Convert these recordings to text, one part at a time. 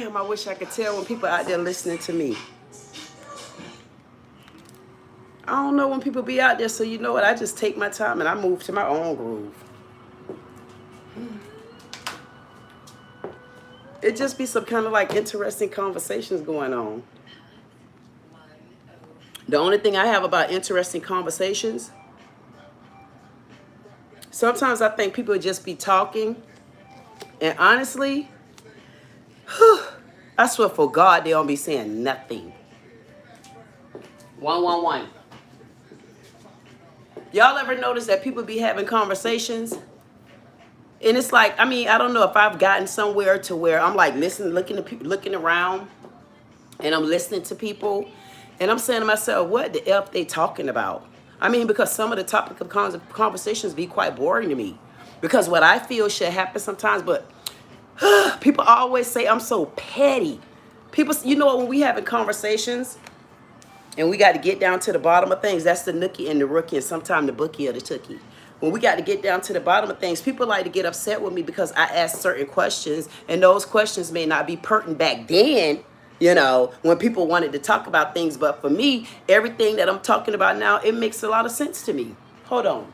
Damn, I wish I could tell when people out there listening to me. I don't know when people be out there, so you know what? I just take my time and I move to my own groove. It just be some kind of like interesting conversations going on. The only thing I have about interesting conversations, sometimes I think people just be talking, and honestly, I swear for God, they don't be saying nothing. 111. Y'all ever notice that people be having conversations? And it's like, I mean, I don't know if I've gotten somewhere to where I'm like listening, looking at people, looking around, and I'm listening to people, and I'm saying to myself, what the F they talking about? I mean, because some of the topic of conversations be quite boring to me. Because what I feel should happen sometimes, but people always say I'm so petty. People, you know, when we having conversations, and we got to get down to the bottom of things, that's the nookie and the rookie, and sometimes the bookie or the tookie. When we got to get down to the bottom of things, people like to get upset with me because I ask certain questions, and those questions may not be pertinent back then, you know, when people wanted to talk about things. But for me, everything that I'm talking about now, it makes a lot of sense to me. Hold on.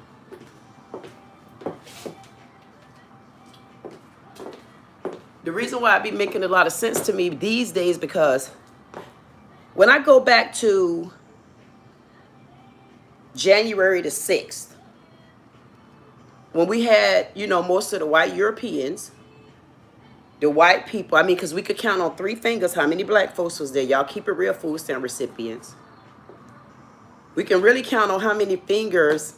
The reason why I be making a lot of sense to me these days, because when I go back to January the 6th, when we had, you know, most of the white Europeans, the white people, I mean, because we could count on 3 fingers how many black folks was there. Y'all keep it real, food stamp recipients. We can really count on how many fingers.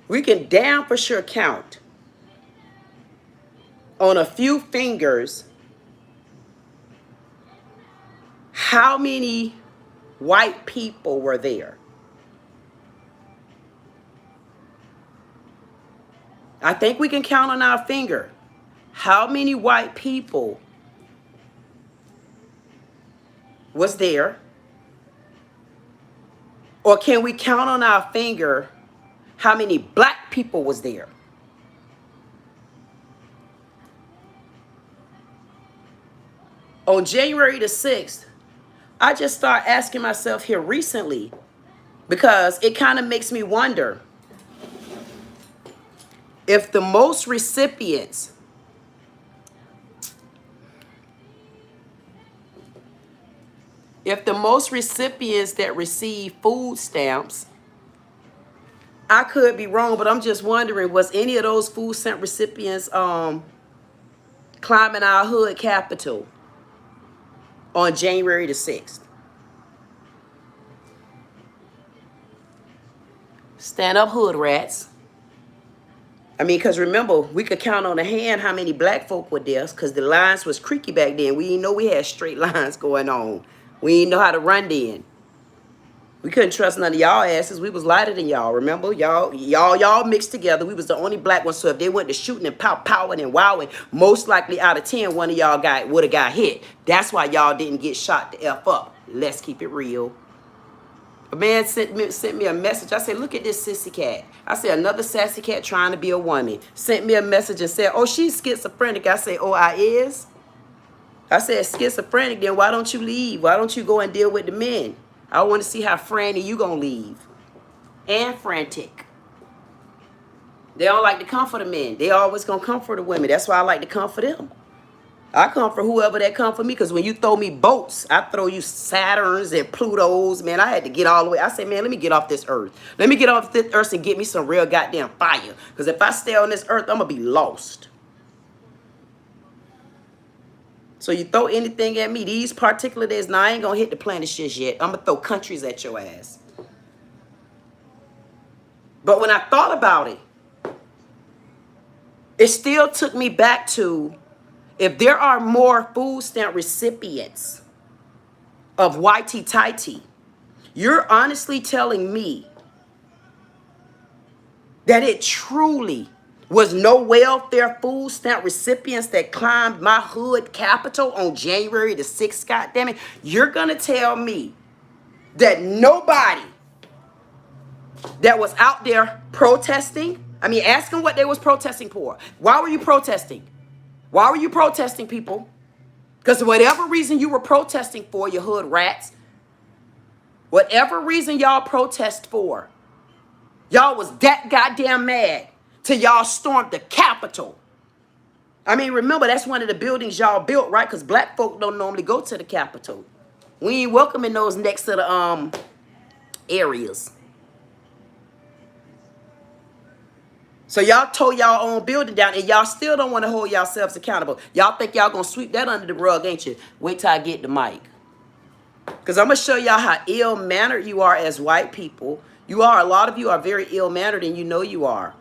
We can damn for sure count on a few fingers how many white people were there. I think we can count on our finger how many white people was there. Or can we count on our finger how many black people was there? On January the 6th, I just started asking myself here recently, because it kind of makes me wonder if the most recipients that receive food stamps, I could be wrong, but I'm just wondering, was any of those food stamp recipients climbing our hood Capitol on January the 6th? Stand up, hood rats. I mean, because remember, we could count on a hand how many black folk were there, because the lines was creaky back then. We didn't know we had straight lines going on. We didn't know how to run then. We couldn't trust none of y'all asses. We was lighter than y'all. Remember, y'all mixed together. We was the only black ones. So if they went to shooting and powing and wowing, most likely out of 10, one of y'all would have got hit. That's why y'all didn't get shot the F up. Let's keep it real. A man sent me a message. I said, look at this sissy cat. I said, another sassy cat trying to be a woman. Sent me a message and said, oh, she's schizophrenic. I said, oh, I is? I said, schizophrenic, then why don't you leave? Why don't you go and deal with the men? I want to see how franny you gonna leave. And frantic. They don't like to comfort the men. They always gonna comfort the women. That's why I like to comfort them. I comfort whoever that comfort me, because when you throw me boats, I throw you Saturns and Plutos. Man, I had to get all the way. I said, man, let me get off this earth. Let me get off this earth and get me some real goddamn fire. Because if I stay on this earth, I'm going to be lost. So you throw anything at me these particular days, now I ain't going to hit the planet shit yet. I'm going to throw countries at your ass. But when I thought about it, it still took me back to, if there are more food stamp recipients of whitey tighty, you're honestly telling me that it truly was no welfare food stamp recipients that climbed my hood Capitol on January the 6th, goddammit? You're going to tell me that nobody that was out there protesting, I mean, ask them what they was protesting for. Why were you protesting? Why were you protesting, people? Because whatever reason you were protesting for, you hood rats, whatever reason y'all protest for, y'all was that goddamn mad till y'all stormed the Capitol. I mean, remember, that's one of the buildings y'all built, right? Because black folk don't normally go to the Capitol. We ain't welcoming those next to the areas. So y'all tore y'all own building down, and y'all still don't want to hold yourselves accountable. Y'all think y'all gonna sweep that under the rug, ain't you? Wait till I get the mic. Because I'm gonna show y'all how ill-mannered you are as white people. A lot of you are very ill-mannered, and you know you are.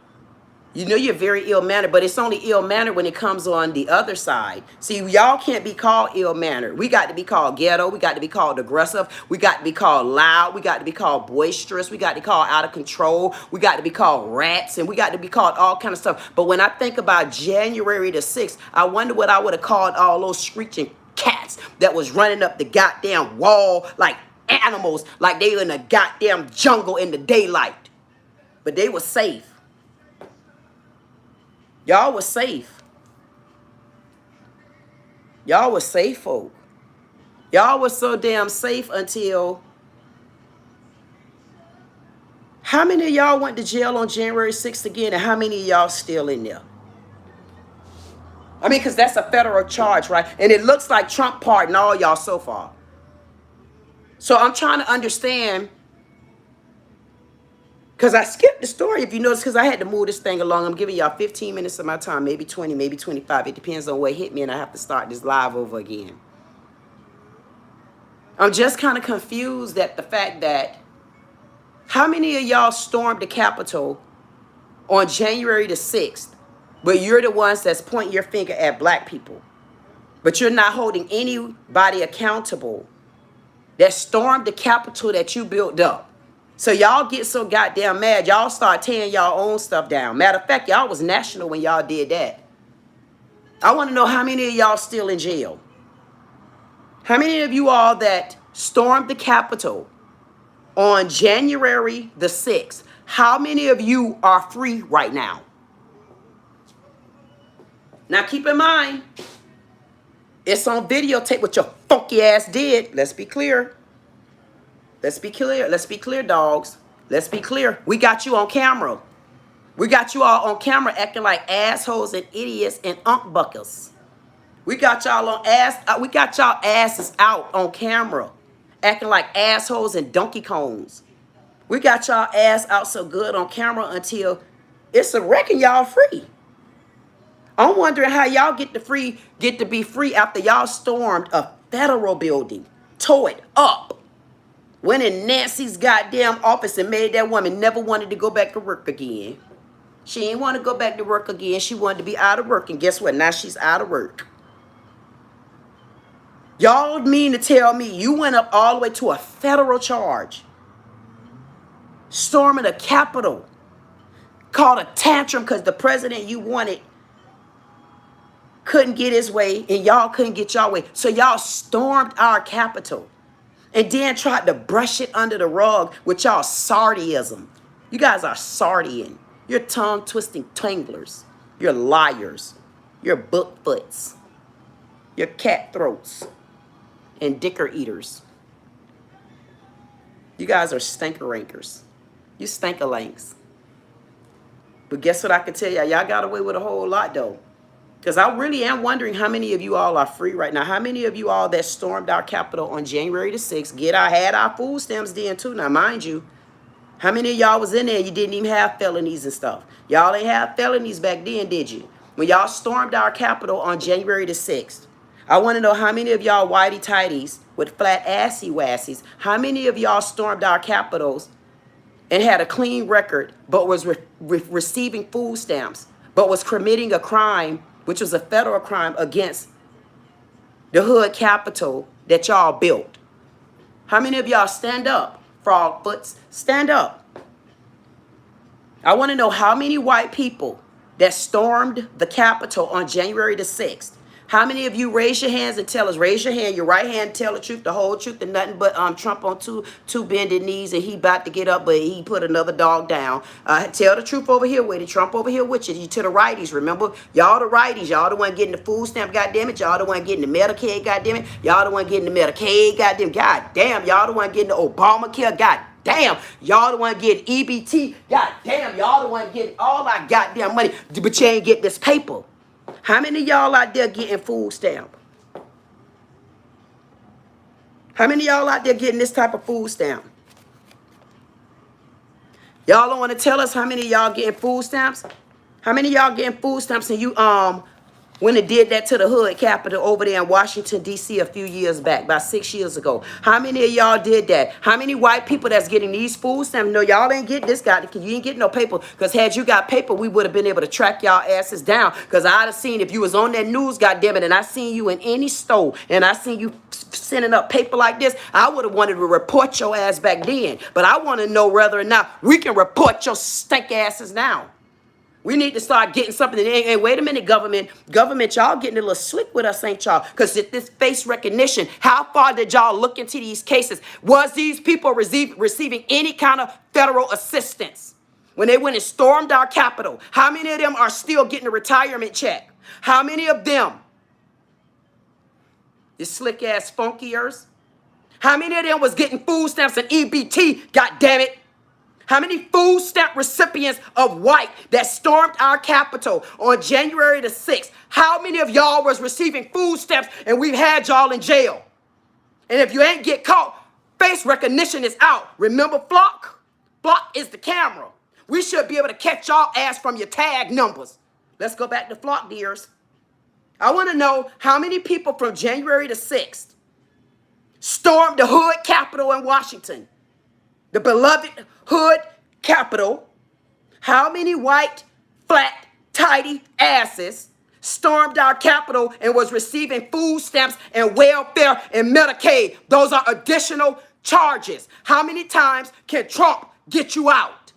You know you're very ill-mannered, but it's only ill-mannered when it comes on the other side. See, y'all can't be called ill-mannered. We got to be called ghetto. We got to be called aggressive. We got to be called loud. We got to be called boisterous. We got to be called out of control. We got to be called rats, and we got to be called all kind of stuff. But when I think about January the 6th, I wonder what I would have called all those screeching cats that was running up the goddamn wall like animals, like they were in a goddamn jungle in the daylight. But they were safe. Y'all was safe. Y'all was safe, folk. Y'all was so damn safe until... How many of y'all went to jail on January 6th again, and how many of y'all still in there? I mean, because that's a federal charge, right? And it looks like Trump pardoned all y'all so far. So I'm trying to understand... Because I skipped the story, if you notice, because I had to move this thing along. I'm giving y'all 15 minutes of my time, maybe 20, maybe 25. It depends on what hit me, and I have to start this live over again. I'm just kind of confused at the fact that how many of y'all stormed the Capitol on January the 6th, but you're the ones that's pointing your finger at black people, but you're not holding anybody accountable that stormed the Capitol that you built up? So y'all get so goddamn mad, y'all start tearing y'all own stuff down. Matter of fact, y'all was national when y'all did that. I want to know how many of y'all still in jail. How many of you all that stormed the Capitol on January the 6th, how many of you are free right now? Now keep in mind, it's on videotape what your funky ass did. Let's be clear. Let's be clear. Let's be clear, dogs. Let's be clear. We got you on camera. We got you all on camera acting like assholes and idiots and buckers. We got y'all on we got y'all asses out on camera acting like assholes and donkey kongs. We got y'all ass out so good on camera until it's a wrecking y'all free. I'm wondering how y'all get to be free after y'all stormed a federal building, tore it up. Went in Nancy's goddamn office and made that woman never wanted to go back to work again. She didn't want to go back to work again. She wanted to be out of work. And guess what? Now she's out of work. Y'all mean to tell me you went up all the way to a federal charge, storming a Capitol, called a tantrum because the president you wanted couldn't get his way and y'all couldn't get y'all way. So y'all stormed our Capitol. And then tried to brush it under the rug with y'all sardiism. You guys are sardian. You're tongue-twisting tanglers. You're liars. You're bookfoots. You're cat throats. And dicker eaters. You guys are stinker-rankers. You stinker-lanks. But guess what I can tell y'all? Y'all got away with a whole lot, though. Because I really am wondering how many of you all are free right now. How many of you all that stormed our Capitol on January the 6th had our food stamps then too. Now, mind you, how many of y'all was in there and you didn't even have felonies and stuff? Y'all ain't have felonies back then, did you? When y'all stormed our Capitol on January the 6th, I want to know how many of y'all whitey-tighties with flat assy-wassies, how many of y'all stormed our Capitols and had a clean record but was receiving food stamps, but was committing a crime, which was a federal crime against the hood Capitol that y'all built? How many of y'all stand up, frogfoots? Stand up. I want to know how many white people that stormed the Capitol on January the 6th, How many of you raise your hands and tell us? Raise your hand, your right hand, tell the truth, the whole truth, and nothing but Trump on two bended knees, and he about to get up, but he put another dog down. Tell the truth over here with it. Trump over here with you. You to the righties. Remember, y'all the righties. Y'all the one getting the food stamp, goddamn it. Y'all the one getting the Medicaid, goddamn it. Y'all the one getting the Medicaid, goddamn. Goddamn, y'all the one getting the Obamacare, goddamn. Y'all the one getting EBT, goddamn. Y'all the one getting all our goddamn money, but you ain't get this paper. How many of y'all out there getting food stamp? How many of y'all out there getting this type of food stamp? Y'all don't want to tell us how many of y'all getting food stamps? How many of y'all getting food stamps and you when it did that to the hood capital over there in Washington, D.C. a few years back, about 6 years ago? How many of y'all did that? How many white people that's getting these food stamps? No, y'all ain't getting this guy. You ain't getting no paper. Because had you got paper, we would have been able to track y'all asses down. Because I'd have seen if you was on that news, goddammit, and I seen you in any store, and I seen you sending up paper like this, I would have wanted to report your ass back then. But I want to know whether or not we can report your stink asses now. We need to start getting something. And wait a minute, government, y'all getting a little slick with us, ain't y'all? Because this face recognition, how far did y'all look into these cases? Was these people receiving any kind of federal assistance when they went and stormed our Capitol? How many of them are still getting a retirement check? How many of them, the slick ass funkiers, how many of them was getting food stamps and EBT, God damn it? How many food stamp recipients of white that stormed our Capitol on January the 6th? How many of y'all was receiving food stamps and we've had y'all in jail? And if you ain't get caught, face recognition is out. Remember Flock? Flock is the camera. We should be able to catch y'all ass from your tag numbers. Let's go back to Flock, dears. I want to know how many people from January the 6th stormed the hood Capitol in Washington. The beloved hood Capitol. How many white, flat, tidy asses stormed our Capitol and was receiving food stamps and welfare and Medicaid? Those are additional charges. How many times can Trump get you out?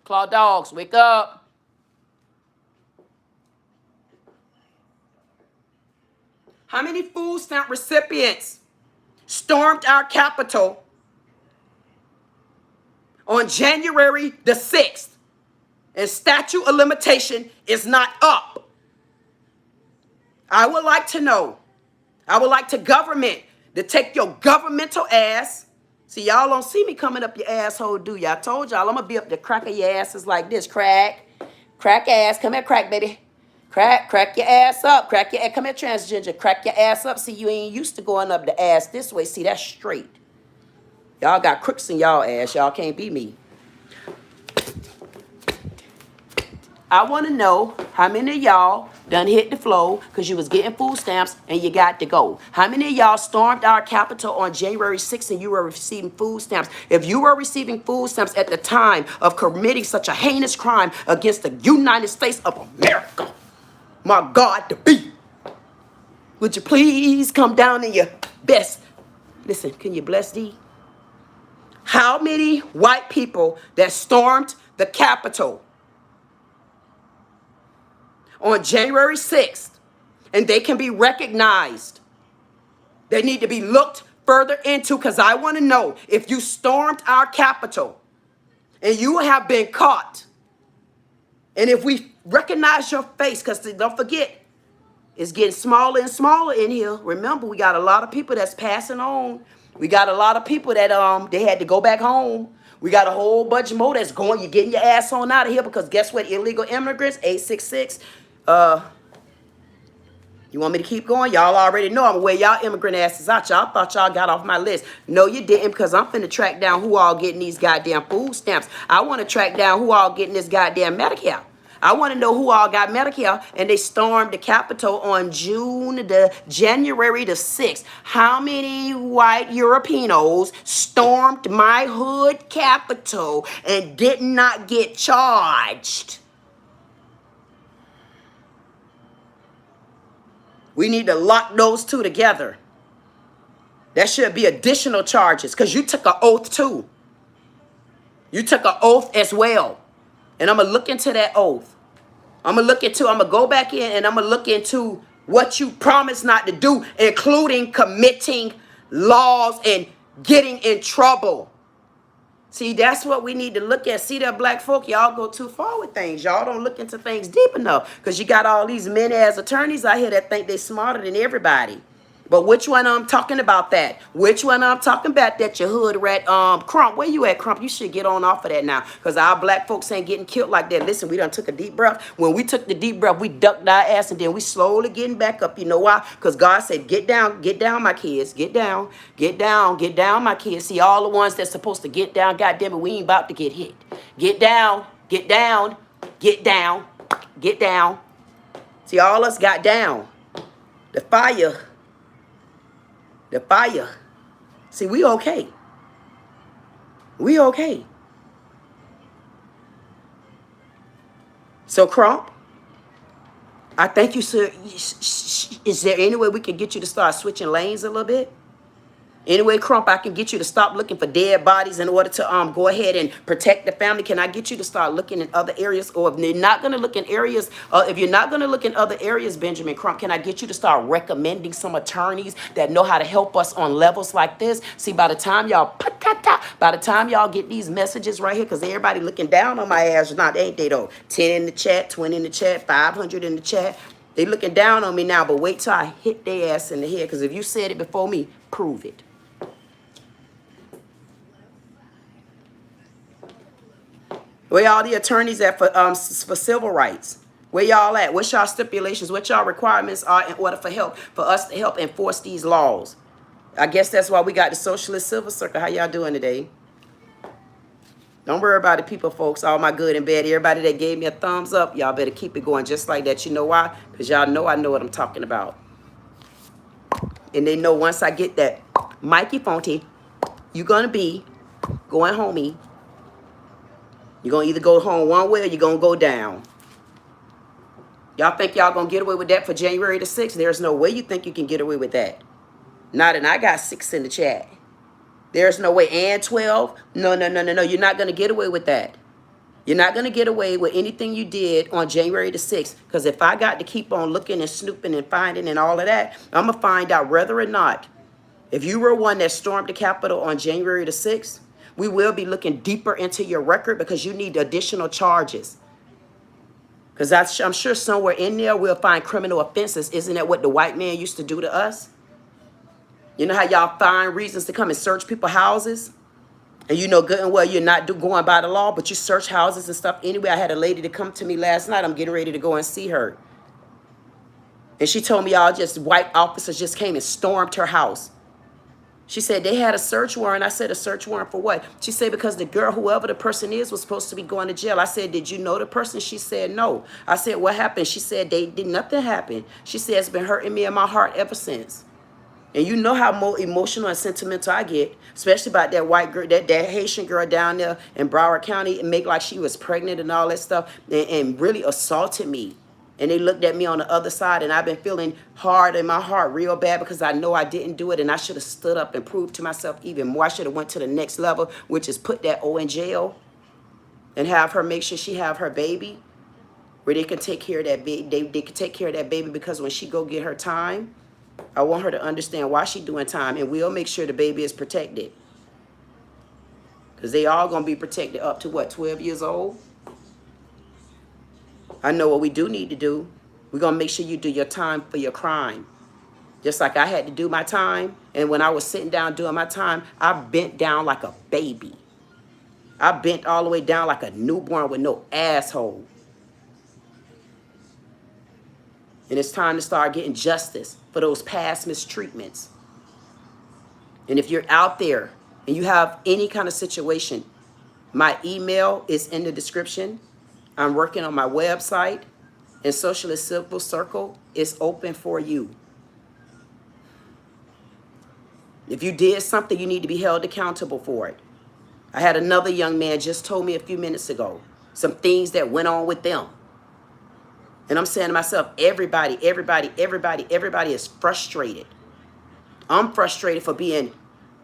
Claw dogs, wake up. How many food stamp recipients stormed our Capitol on January the 6th, and statute of limitation is not up? I would like to know. I would like to government to take your governmental ass. See, y'all don't see me coming up your asshole, do y'all? I told y'all I'm going to be up the crack of your asses like this. Crack ass. Come here, crack, baby. Crack your ass up. Come here, transgender. Crack your ass up. See, you ain't used to going up the ass this way. See, that's straight. Y'all got crooks in y'all ass. Y'all can't be me. I want to know how many of y'all done hit the flow because you was getting food stamps and you got to go. How many of y'all stormed our Capitol on January 6th and you were receiving food stamps? If you were receiving food stamps at the time of committing such a heinous crime against the United States of America, my God, to be, would you please come down in your best? Listen, can you bless thee? How many white people that stormed the Capitol on January 6th, and they can be recognized? They need to be looked further into, because I want to know if you stormed our Capitol and you have been caught, and if we recognize your face, because don't forget, it's getting smaller and smaller in here. Remember, we got a lot of people that's passing on. We got a lot of people that they had to go back home. We got a whole bunch more that's going. You're getting your ass on out of here, because guess what? Illegal immigrants, 866. You want me to keep going? Y'all already know I'm where y'all immigrant asses out. Y'all thought y'all got off my list. No, you didn't, because I'm finna track down who all getting these goddamn food stamps. I want to track down who all getting this goddamn Medicare. I want to know who all got Medicare, and they stormed the Capitol on January the 6th. How many white Europeanos stormed my hood Capitol and did not get charged? We need to lock those two together. That should be additional charges, because you took an oath too. You took an oath as well. And I'm going to look into that oath. I'm going to go back in and I'm going to look into what you promised not to do, including committing laws and getting in trouble. See, that's what we need to look at. See that black folk, y'all go too far with things. Y'all don't look into things deep enough because you got all these men-ass attorneys out here that think they're smarter than everybody. But which one I'm talking about that? Which one I'm talking about that your hood rat, Crump? Where you at, Crump? You should get on off of that now because our black folks ain't getting killed like that. Listen, we done took a deep breath. When we took the deep breath, we ducked our ass and then we slowly getting back up. You know why? Because God said, get down, my kids. Get down, my kids. See, all the ones that's supposed to get down, goddamn it, we ain't about to get hit. Get down, get down, get down, get down. See, all us got down. The fire. The fire. See, we okay. We okay. So, Crump, I thank you, sir. Is there any way we can get you to start switching lanes a little bit? Anyway, Crump, I can get you to stop looking for dead bodies in order to go ahead and protect the family. Can I get you to start looking in other areas? Or if you're not going to look in areas, other areas, Benjamin Crump, can I get you to start recommending some attorneys that know how to help us on levels like this? See, by the time y'all get these messages right here, because everybody looking down on my ass, not ain't they though? 10 in the chat, 20 in the chat, 500 in the chat. They looking down on me now, but wait till I hit their ass in the head, because if you said it before me, prove it. Where y'all the attorneys at for civil rights? Where y'all at? What's y'all stipulations? What y'all requirements are in order for us to help enforce these laws? I guess that's why we got the Socialist Civil Circle. How y'all doing today? Don't worry about it, people, folks. All my good and bad. Everybody that gave me a thumbs up, y'all better keep it going just like that. You know why? Because y'all know I know what I'm talking about. And they know once I get that Mikey Fonte, you're going to be going homey. You're going to either go home one way or you're going to go down. Y'all think y'all going to get away with that for January the 6th? There's no way you think you can get away with that. Not, and I got 6 in the chat. There's no way. And 12? No. You're not going to get away with that. You're not going to get away with anything you did on January the 6th. Because if I got to keep on looking and snooping and finding and all of that, I'm going to find out whether or not, if you were one that stormed the Capitol on January the 6th, we will be looking deeper into your record because you need additional charges. Because I'm sure somewhere in there we'll find criminal offenses. Isn't that what the white man used to do to us? You know how y'all find reasons to come and search people's houses? And you know good and well you're not going by the law, but you search houses and stuff. Anyway, I had a lady to come to me last night. I'm getting ready to go and see her. And she told me white officers just came and stormed her house. She said they had a search warrant. I said, a search warrant for what? She said, because the girl, whoever the person is, was supposed to be going to jail. I said, did you know the person? She said, no. I said, what happened? She said, nothing happened. She said, it's been hurting me in my heart ever since. And you know how more emotional and sentimental I get, especially about that white girl, that Haitian girl down there in Broward County, and make like she was pregnant and all that stuff, and really assaulted me. And they looked at me on the other side, and I've been feeling hard in my heart real bad because I know I didn't do it, and I should have stood up and proved to myself even more. I should have went to the next level, which is put that O in jail and have her make sure she have her baby, where they can take care of that baby. They can take care of that baby, because when she go get her time, I want her to understand why she doing time, and we'll make sure the baby is protected. Because they all going to be protected up to, what, 12 years old? I know what we do need to do. We're going to make sure you do your time for your crime. Just like I had to do my time. And when I was sitting down doing my time, I bent down like a baby. I bent all the way down like a newborn with no asshole. And it's time to start getting justice for those past mistreatments. And if you're out there and you have any kind of situation, my email is in the description. I'm working on my website, and Socialist Civil Circle is open for you. If you did something, you need to be held accountable for it. I had another young man just told me a few minutes ago some things that went on with them. And I'm saying to myself, everybody is frustrated. I'm frustrated for being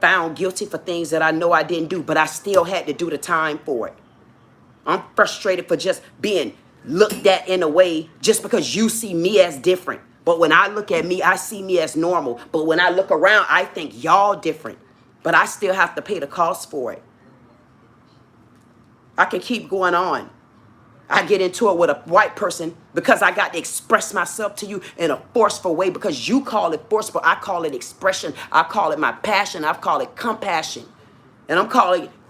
found guilty for things that I know I didn't do, but I still had to do the time for it. I'm frustrated for just being looked at in a way just because you see me as different. But when I look at me, I see me as normal. But when I look around, I think y'all different. But I still have to pay the cost for it. I can keep going on. I get into it with a white person because I got to express myself to you in a forceful way because you call it forceful. I call it expression. I call it my passion. I call it compassion. And I'm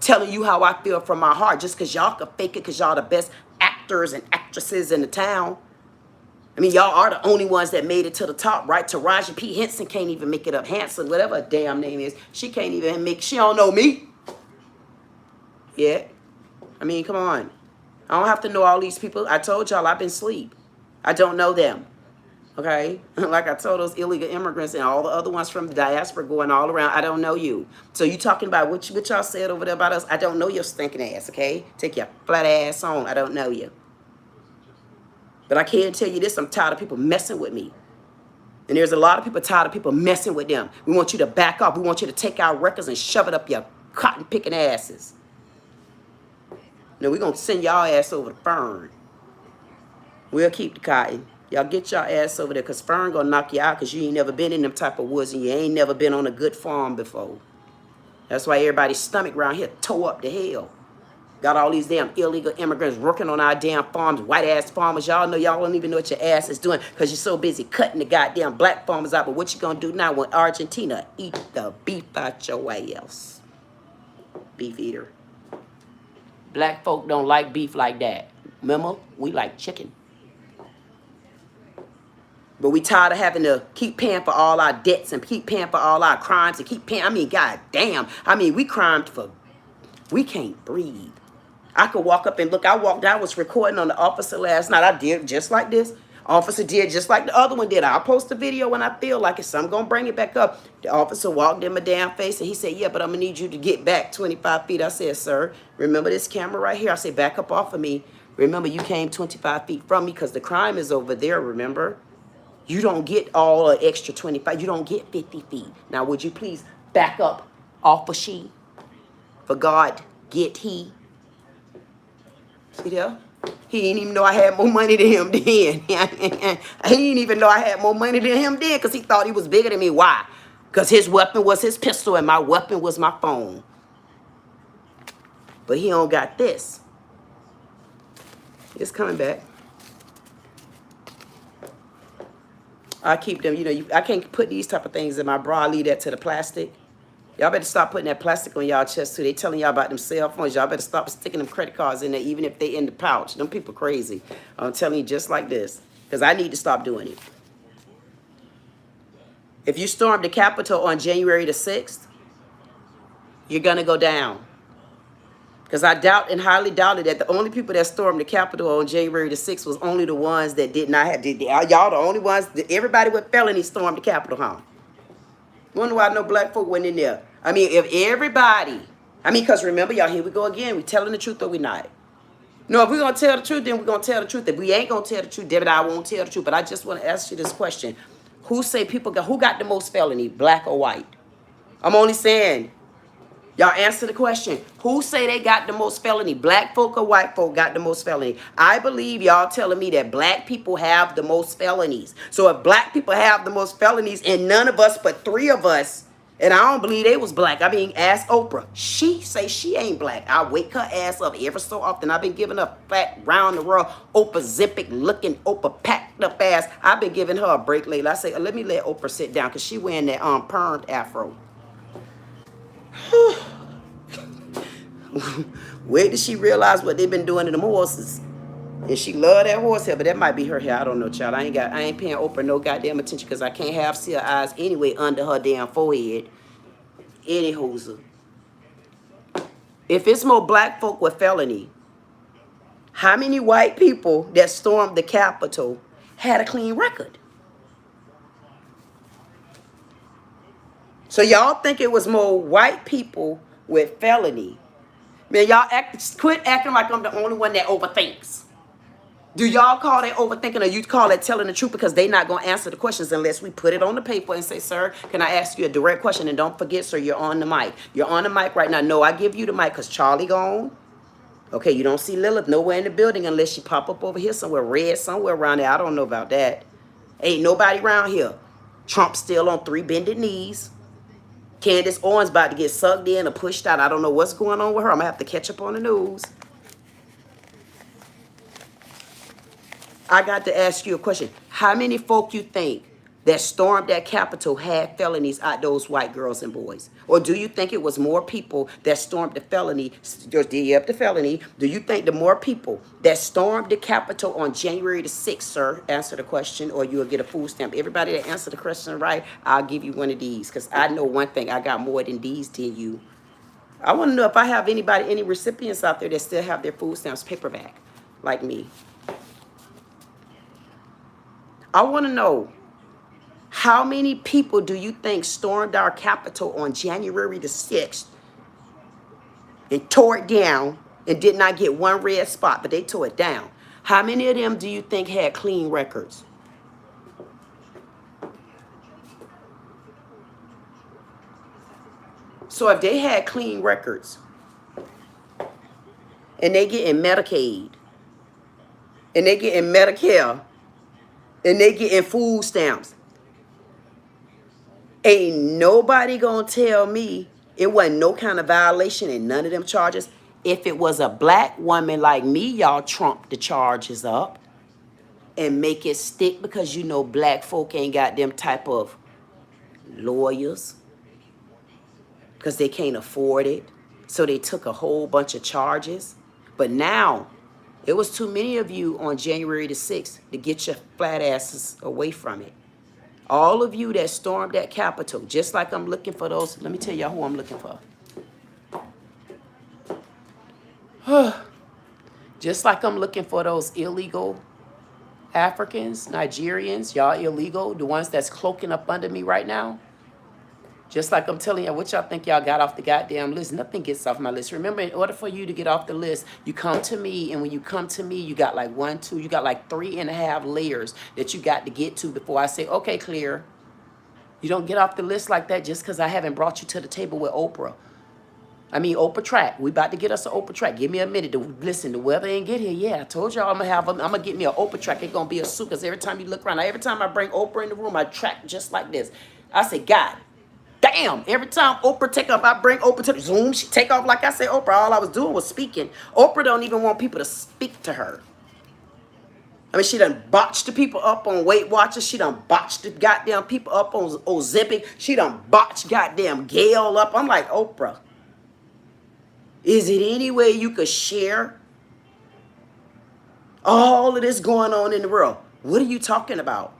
telling you how I feel from my heart just because y'all can fake it because y'all the best actors and actresses in the town. I mean, y'all are the only ones that made it to the top, right? Taraji P. Henson can't even make it up. Hanson, whatever her damn name is. She can't even she don't know me. Yeah. I mean, come on. I don't have to know all these people. I told y'all I've been asleep. I don't know them. Okay? Like I told those illegal immigrants and all the other ones from the diaspora going all around, I don't know you. So you talking about what y'all said over there about us? I don't know your stinking ass, okay? Take your flat ass on. I don't know you. But I can tell you this, I'm tired of people messing with me. And there's a lot of people tired of people messing with them. We want you to back off. We want you to take our records and shove it up your cotton-picking asses. No, we're going to send y'all ass over to Fern. We'll keep the cotton. Y'all get y'all ass over there because Fern going to knock you out because you ain't never been in them type of woods and you ain't never been on a good farm before. That's why everybody's stomach around here tore up to hell. Got all these damn illegal immigrants working on our damn farms, white-ass farmers. Y'all know y'all don't even know what your ass is doing because you're so busy cutting the goddamn black farmers out. But what you going to do now when Argentina eat the beef out your ass? Beef eater. Black folk don't like beef like that. Remember, we like chicken. But we tired of having to keep paying for all our debts and keep paying for all our crimes and keep paying. I mean, goddamn. I mean, we crimed for, we can't breathe. I could walk up and look. I was recording on the officer last night. I did just like this. Officer did just like the other one did. I'll post a video when I feel like it, so I'm going to bring it back up. The officer walked in my damn face, and he said, yeah, but I'm going to need you to get back 25 feet. I said, sir, remember this camera right here? I said, back up off of me. Remember, you came 25 feet from me because the crime is over there, remember? You don't get all the extra 25. You don't get 50 feet. Now, would you please back up off of she? For God, get he. See there? He didn't even know I had more money than him then. He didn't even know I had more money than him then because he thought he was bigger than me. Why? Because his weapon was his pistol and my weapon was my phone. But he don't got this. It's coming back. I keep them, you know, I can't put these type of things in my bra. I leave that to the plastic. Y'all better stop putting that plastic on y'all chest too. They telling y'all about them cell phones. Y'all better stop sticking them credit cards in there, even if they in the pouch. Them people crazy. I'm telling you just like this. Because I need to stop doing it. If you storm the Capitol on January the 6th, you're going to go down. Because I doubt and highly doubted that the only people that stormed the Capitol on January the 6th was only the ones that did not have, y'all the only ones, everybody with felonies stormed the Capitol, huh? Wonder why no black folk went in there. I mean, if everybody, because remember, y'all, here we go again. We telling the truth or we not? No, if we're going to tell the truth, then we're going to tell the truth. If we ain't going to tell the truth, David, I won't tell the truth. But I just want to ask you this question. Who got the most felony, black or white? I'm only saying, y'all answer the question. Who say they got the most felony? Black folk or white folk got the most felony? I believe y'all telling me that black people have the most felonies. So if black people have the most felonies and none of us but 3 of us, and I don't believe they was black. I mean, ask Oprah. She say she ain't black. I wake her ass up every so often. I've been giving her fat, round the world, Oprah Zippic looking, Oprah packed up ass. I've been giving her a break lately. I say, let me let Oprah sit down because she wearing that permed afro. Where did she realize what they've been doing to them horses? And she love that horse hair, but that might be her hair. I don't know, child. I ain't paying Oprah no goddamn attention because I can't have see her eyes anyway under her damn forehead. Any hoser. If it's more black folk with felony, how many white people that stormed the Capitol had a clean record? So y'all think it was more white people with felony? Man, y'all quit acting like I'm the only one that overthinks. Do y'all call that overthinking or you call that telling the truth because they not going to answer the questions unless we put it on the paper and say, sir, can I ask you a direct question? And don't forget, sir, you're on the mic. You're on the mic right now. No, I give you the mic because Charlie gone. Okay, you don't see Lilith nowhere in the building unless she pop up over here somewhere, red somewhere around there. I don't know about that. Ain't nobody around here. Trump still on 3 bended knees. Candace Owens about to get sucked in or pushed out. I don't know what's going on with her. I'm going to have to catch up on the news. I got to ask you a question. How many folk you think that stormed that Capitol had felonies out those white girls and boys? Or do you think it was more people that stormed the felony, the felony? Do you think the more people that stormed the Capitol on January the 6th, sir, answer the question, or you'll get a food stamp? Everybody that answer the question right, I'll give you one of these, because I know one thing. I got more than these than you. I want to know if I have any recipients out there that still have their food stamps paperback, like me. I want to know, how many people do you think stormed our Capitol on January the 6th and tore it down and did not get one red spot, but they tore it down? How many of them do you think had clean records? So if they had clean records and they get in Medicaid and they get in Medicare and they get in food stamps, ain't nobody gonna tell me it wasn't no kind of violation in none of them charges. If it was a black woman like me, y'all trump the charges up and make it stick, because you know black folk ain't got them type of lawyers because they can't afford it. So they took a whole bunch of charges. But now, it was too many of you on January the 6th to get your flat asses away from it. All of you that stormed that Capitol, just like I'm looking for those, let me tell y'all who I'm looking for. Just like I'm looking for those illegal Africans, Nigerians, y'all illegal, the ones that's cloaking up under me right now. Just like I'm telling y'all, what y'all think y'all got off the goddamn list? Nothing gets off my list. Remember, in order for you to get off the list, you come to me, and when you come to me, you got like 1, 2, you got like 3.5 layers that you got to get to before I say, okay, clear. You don't get off the list like that just because I haven't brought you to the table with Oprah. Oprah track. We about to get us an Oprah track. Give me a minute to listen. The weather ain't get here. Yeah, I told y'all I'm gonna get me an Oprah track. It's gonna be a suit, because every time you look around, every time I bring Oprah in the room, I track just like this. I say, God damn, every time Oprah take off, I bring Oprah to the Zoom. She take off like I say, Oprah, all I was doing was speaking. Oprah don't even want people to speak to her. She done botched the people up on Weight Watchers. She done botched the goddamn people up on Ozempic. She done botched goddamn Gail up. I'm like, Oprah, is it any way you could share all of this going on in the world? What are you talking about?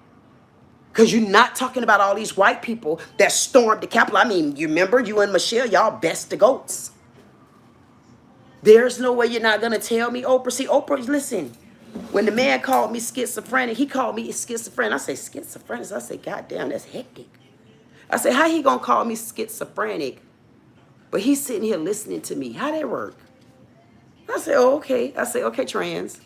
Because you're not talking about all these white people that stormed the Capitol. You remember, you and Michelle, y'all best the goats. There's no way you're not going to tell me, Oprah. See, Oprah, listen, when the man called me schizophrenic, he called me schizophrenic. I say, schizophrenic? I say, goddamn, that's hectic. I say, how he going to call me schizophrenic, but he's sitting here listening to me? How that work? I say, oh, okay. I say, okay, trans.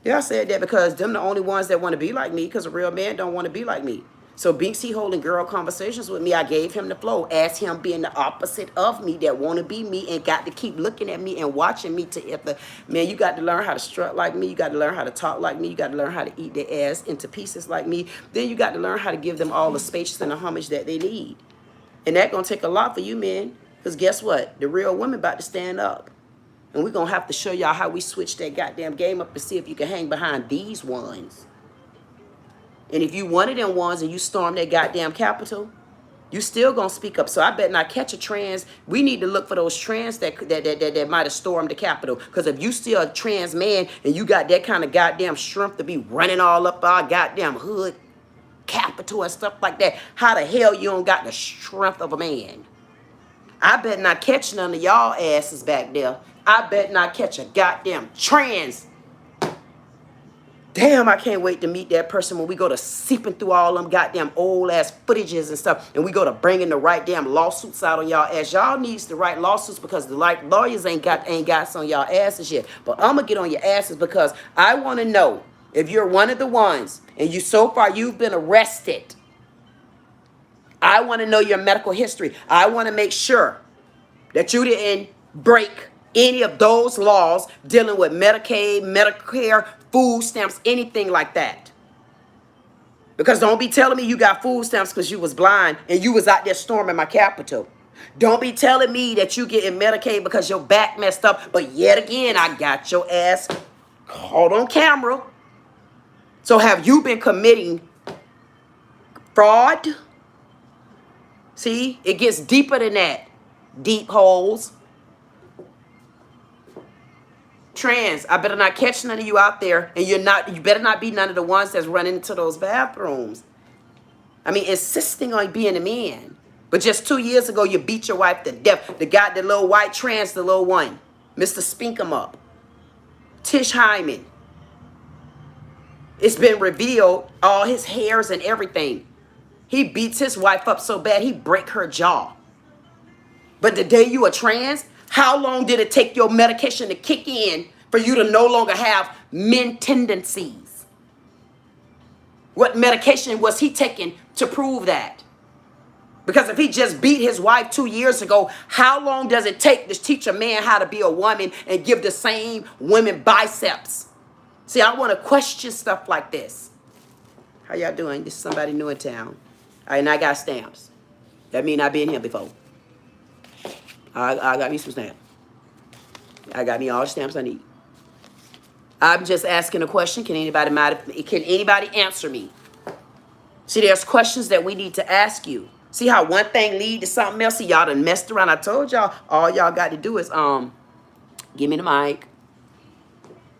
Yeah, I said that because them the only ones that want to be like me, because a real man don't want to be like me. So Binksy holding girl conversations with me, I gave him the flow, as him being the opposite of me, that want to be me and got to keep looking at me and watching me to if the man, you got to learn how to strut like me, you got to learn how to talk like me, you got to learn how to eat their ass into pieces like me. Then you got to learn how to give them all the space and the homage that they need. And that's gonna take a lot for you men, because guess what? The real women about to stand up. And we're going to have to show y'all how we switch that goddamn game up to see if you can hang behind these ones. And if you one of them ones and you storm that goddamn Capitol, you still going to speak up. So I bet not catch a trans. We need to look for those trans that might have stormed the Capitol. Because if you still a trans man and you got that kind of goddamn strength to be running all up our goddamn hood, Capitol and stuff like that, how the hell you don't got the strength of a man? I bet not catch none of y'all asses back there. I bet not catch a goddamn trans. Damn, I can't wait to meet that person when we go to seeping through all them goddamn old ass footages and stuff, and we go to bringing the right damn lawsuits out on y'all ass. Y'all needs the right lawsuits because the right lawyers ain't got on y'all asses yet. But I'm gonna get on your asses because I want to know if you're one of the ones and so far you've been arrested. I want to know your medical history. I want to make sure that you didn't break any of those laws dealing with Medicaid, Medicare, food stamps, anything like that. Because don't be telling me you got food stamps because you was blind and you was out there storming my Capitol. Don't be telling me that you getting Medicaid because your back messed up. But yet again, I got your ass caught on camera. So have you been committing fraud? See, it gets deeper than that. Deep holes. Trans, I better not catch none of you out there, and you better not be none of the ones that's running into those bathrooms. I mean, insisting on being a man. But just 2 years ago, you beat your wife to death. The guy, the little white trans, the little one. Mr. Spink 'em up. Tish Hyman. It's been revealed, all his hairs and everything. He beats his wife up so bad, he break her jaw. But the day you are trans, how long did it take your medication to kick in for you to no longer have men tendencies? What medication was he taking to prove that? Because if he just beat his wife 2 years ago, how long does it take to teach a man how to be a woman and give the same women biceps? See, I want to question stuff like this. How y'all doing? This is somebody new in town. All right, and I got stamps. That mean I've been here before. I got me some stamps. I got me all the stamps I need. I'm just asking a question. Can anybody answer me? See, there's questions that we need to ask you. See how one thing lead to something else? See, y'all done messed around. I told y'all, all y'all got to do is give me the mic.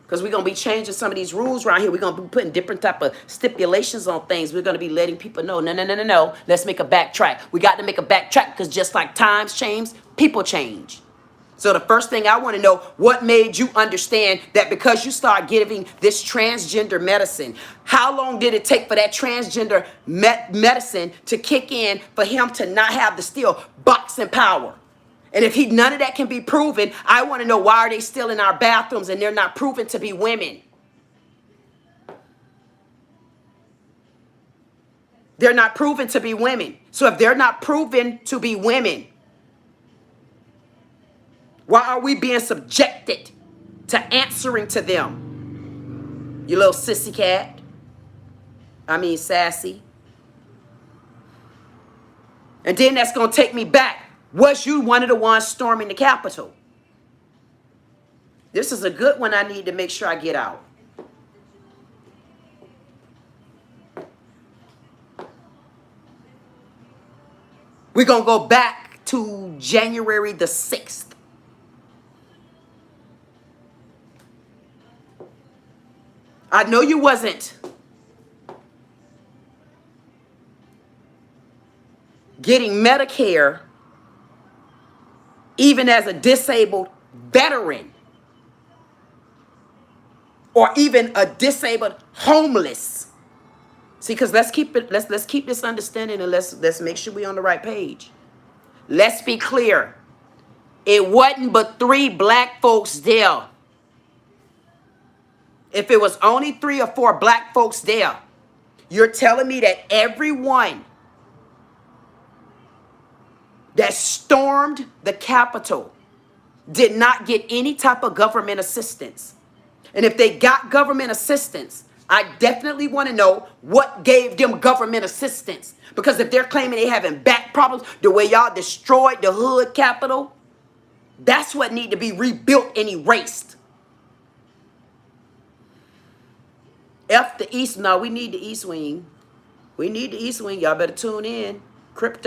Because we're going to be changing some of these rules around here. We're going to be putting different type of stipulations on things. We're going to be letting people know, no. Let's make a backtrack. We got to make a backtrack because just like times change, people change. So the first thing I want to know, what made you understand that because you start giving this transgender medicine, how long did it take for that transgender medicine to kick in for him to not have the still boxing power? And if none of that can be proven, I want to know, why are they still in our bathrooms and they're not proven to be women? They're not proven to be women. So if they're not proven to be women, why are we being subjected to answering to them? You little sissy cat. I mean sassy. And then that's going to take me back. Was you one of the ones storming the Capitol? This is a good one I need to make sure I get out. We're going to go back to January the 6th. I know you wasn't getting Medicare even as a disabled veteran or even a disabled homeless. See, because let's keep this understanding and let's make sure we're on the right page. Let's be clear. It wasn't but 3 black folks there. If it was only 3 or 4 black folks there, you're telling me that everyone that stormed the Capitol did not get any type of government assistance. And if they got government assistance, I definitely want to know what gave them government assistance. Because if they're claiming they having back problems, the way y'all destroyed the hood Capitol, that's what need to be rebuilt and erased. F the East. No, we need the East Wing. We need the East Wing. Y'all better tune in. Crip.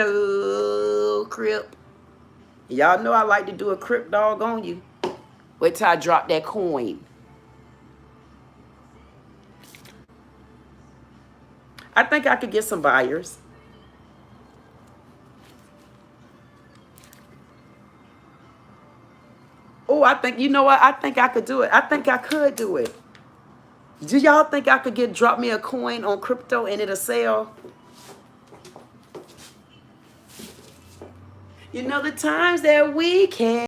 Y'all know I like to do a crip dog on you. Wait till I drop that coin. I think I could get some buyers. Oh, I think, you know what? I think I could do it. I think I could do it. Do y'all think I could drop me a coin on crypto and it'll sell? You know the times that we can.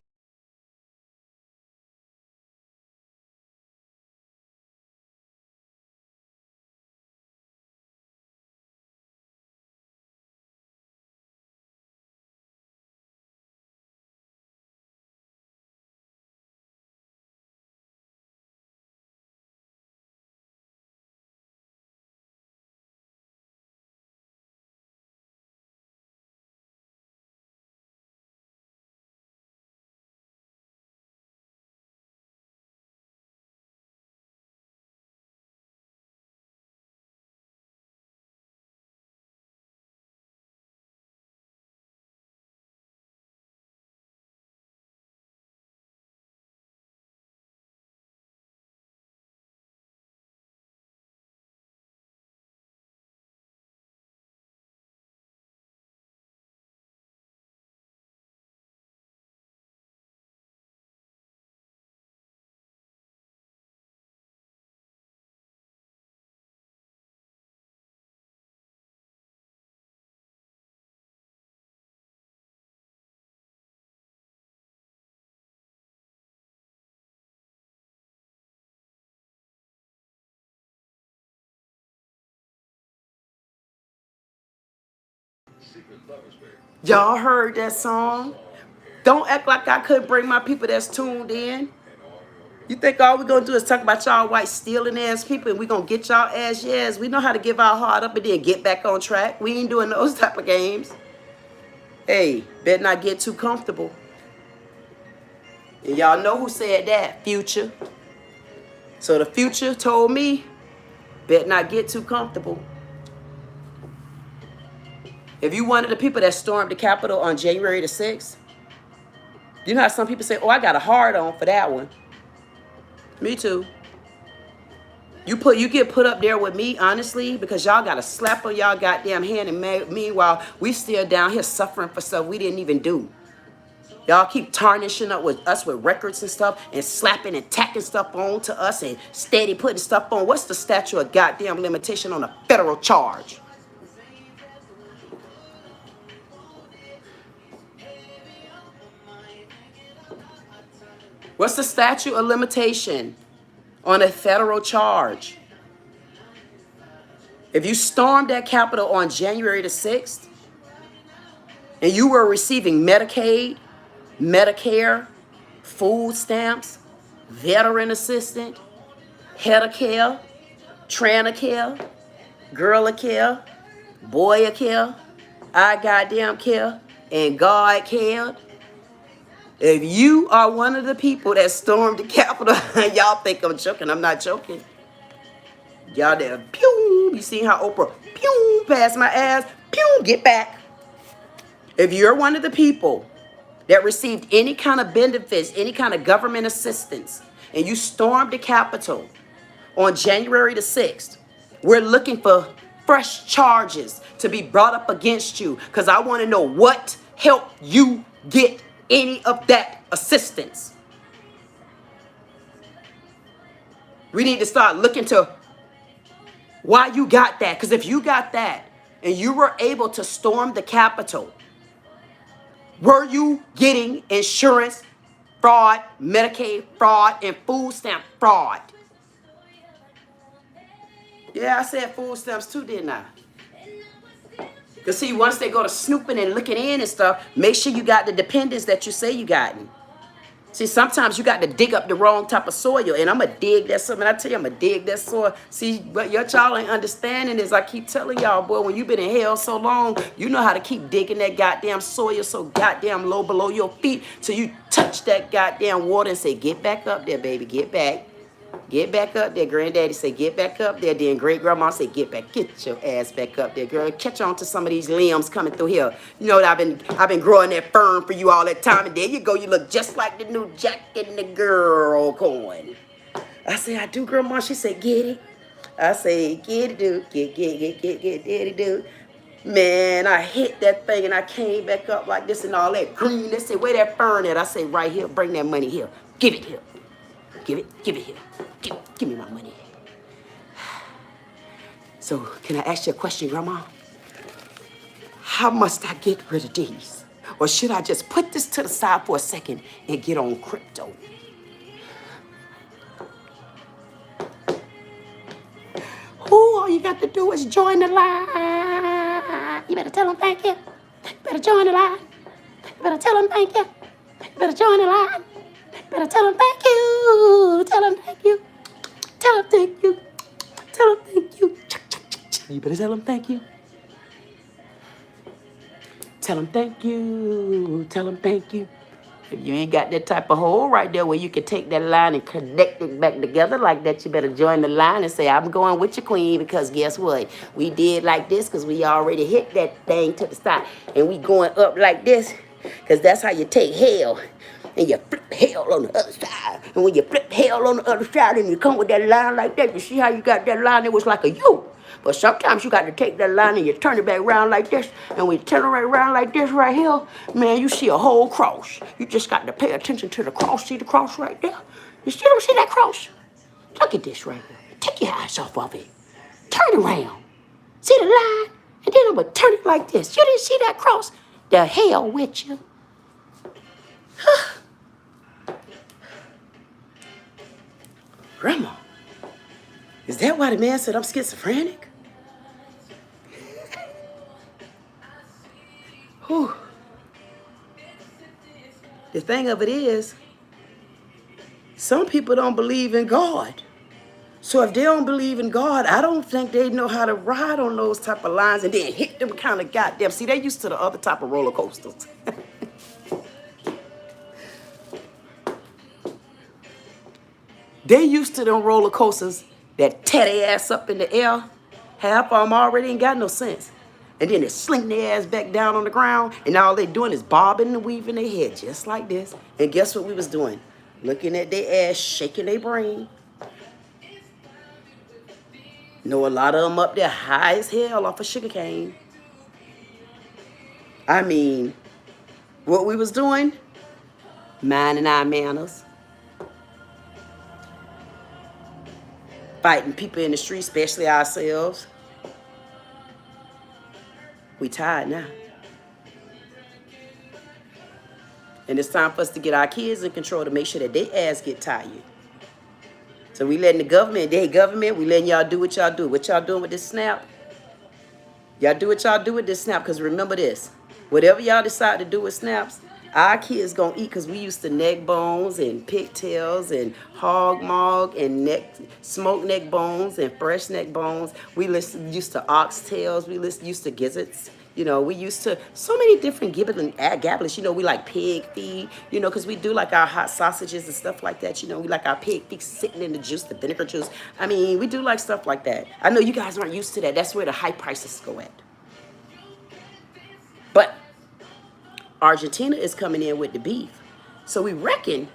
Y'all heard that song? Don't act like I couldn't bring my people that's tuned in. You think all we're going to do is talk about y'all white stealing ass people and we're going to get y'all ass? Yes, we know how to give our heart up and then get back on track. We ain't doing those type of games. Hey, better not get too comfortable. And y'all know who said that? Future. So the Future told me, better not get too comfortable. If you one of the people that stormed the Capitol on January the 6th, you know how some people say, oh, I got a hard on for that one. Me too. You get put up there with me, honestly, because y'all got a slap on y'all goddamn hand, and meanwhile, we still down here suffering for stuff we didn't even do. Y'all keep tarnishing up with us with records and stuff and slapping and tacking stuff on to us and steady putting stuff on. What's the statute of goddamn limitation on a federal charge? What's the statute of limitation on a federal charge? If you stormed that Capitol on January the 6th and you were receiving Medicaid, Medicare, food stamps, veteran assistant, Healthcare, Tranicare, Girl-a-care, Boy-a-care, I goddamn care, and God cared. If you are one of the people that stormed the Capitol, y'all think I'm joking. I'm not joking. Y'all there, pew. You see how Oprah, pew, past my ass, pew, get back. If you're one of the people that received any kind of benefits, any kind of government assistance, and you stormed the Capitol on January the 6th, we're looking for fresh charges to be brought up against you because I want to know what helped you get any of that assistance. We need to start looking to why you got that. Because if you got that and you were able to storm the Capitol, were you getting insurance fraud, Medicaid fraud, and food stamp fraud? Yeah, I said food stamps too, didn't I? Because see, once they go to snooping and looking in and stuff, make sure you got the dependents that you say you got. See, sometimes you got to dig up the wrong type of soil, and I'm going to dig that soil. And I tell you, I'm going to dig that soil. See, what your child ain't understanding is I keep telling y'all, boy, when you've been in hell so long, you know how to keep digging that goddamn soil so goddamn low below your feet till you touch that goddamn water and say, get back up there, baby, get back. Get back up there. Granddaddy say, get back up there. Then great grandma say, get your ass back up there, girl. Catch on to some of these limbs coming through here. You know that I've been growing that fern for you all that time, and there you go. You look just like the new Jack and the Girl coin. I say, I do, grandma. She said, get it. I say, get it, dude. Get it, dude. Man, I hit that thing and I came back up like this and all that green. They say, where that fern at? I say, right here. Bring that money here. Give it here. Give it here. Give me my money. So, can I ask you a question, Grandma? How must I get rid of these? Or should I just put this to the side for a second and get on crypto? All you got to do is join the line. You better tell them thank you. You better join the line. You better tell them thank you. You better join the line. Better tell them thank you. Tell them thank you. Tell them thank you. Tell them thank you. You better tell them thank you. Tell them thank you. Tell them thank you. If you ain't got that type of hole right there where you can take that line and connect it back together like that, you better join the line and say, I'm going with you, queen, because guess what? We did like this because we already hit that thing to the side. And we going up like this because that's how you take hell. And you flip hell on the other side. And when you flip hell on the other side and you come with that line like that, you see how you got that line? It was like a U. But sometimes you got to take that line and you turn it back around like this. And when you turn it right around like this right here, man, you see a whole cross. You just got to pay attention to the cross. See the cross right there? You still don't see that cross? Look at this right here. Take your eyes off of it. Turn around. See the line? And then I'm going to turn it like this. You didn't see that cross? The hell with you. Grandma, is that why the man said I'm schizophrenic? Whew. The thing of it is, some people don't believe in God. So if they don't believe in God, I don't think they know how to ride on those type of lines and then hit them kind of goddamn. See, they used to the other type of roller coasters. They used to them roller coasters that tear their ass up in the air. Half of them already ain't got no sense. And then they sling their ass back down on the ground, and all they doing is bobbing and weaving their head just like this. And guess what we was doing? Looking at their ass, shaking their brain. Know a lot of them up there high as hell off of sugar cane. I mean, what we was doing? Minding our manners. Fighting people in the street, especially ourselves. We tired now. And it's time for us to get our kids in control to make sure that their ass get tired. So we letting the government, we letting y'all do what y'all do. What y'all doing with this snap? Y'all do what y'all do with this snap, because remember this. Whatever y'all decide to do with snaps, our kids gonna eat, because we used to neck bones and pigtails and hog maw and smoked neck bones and fresh neck bones. We used to oxtails. We used to gizzards. You know, we used to so many different gabblets. You know, we like pig feet, you know, because we do like our hot sausages and stuff like that. You know, we like our pig feet sitting in the juice, the vinegar juice. I mean, we do like stuff like that. I know you guys aren't used to that. That's where the high prices go at. But Argentina is coming in with the beef. So we reckon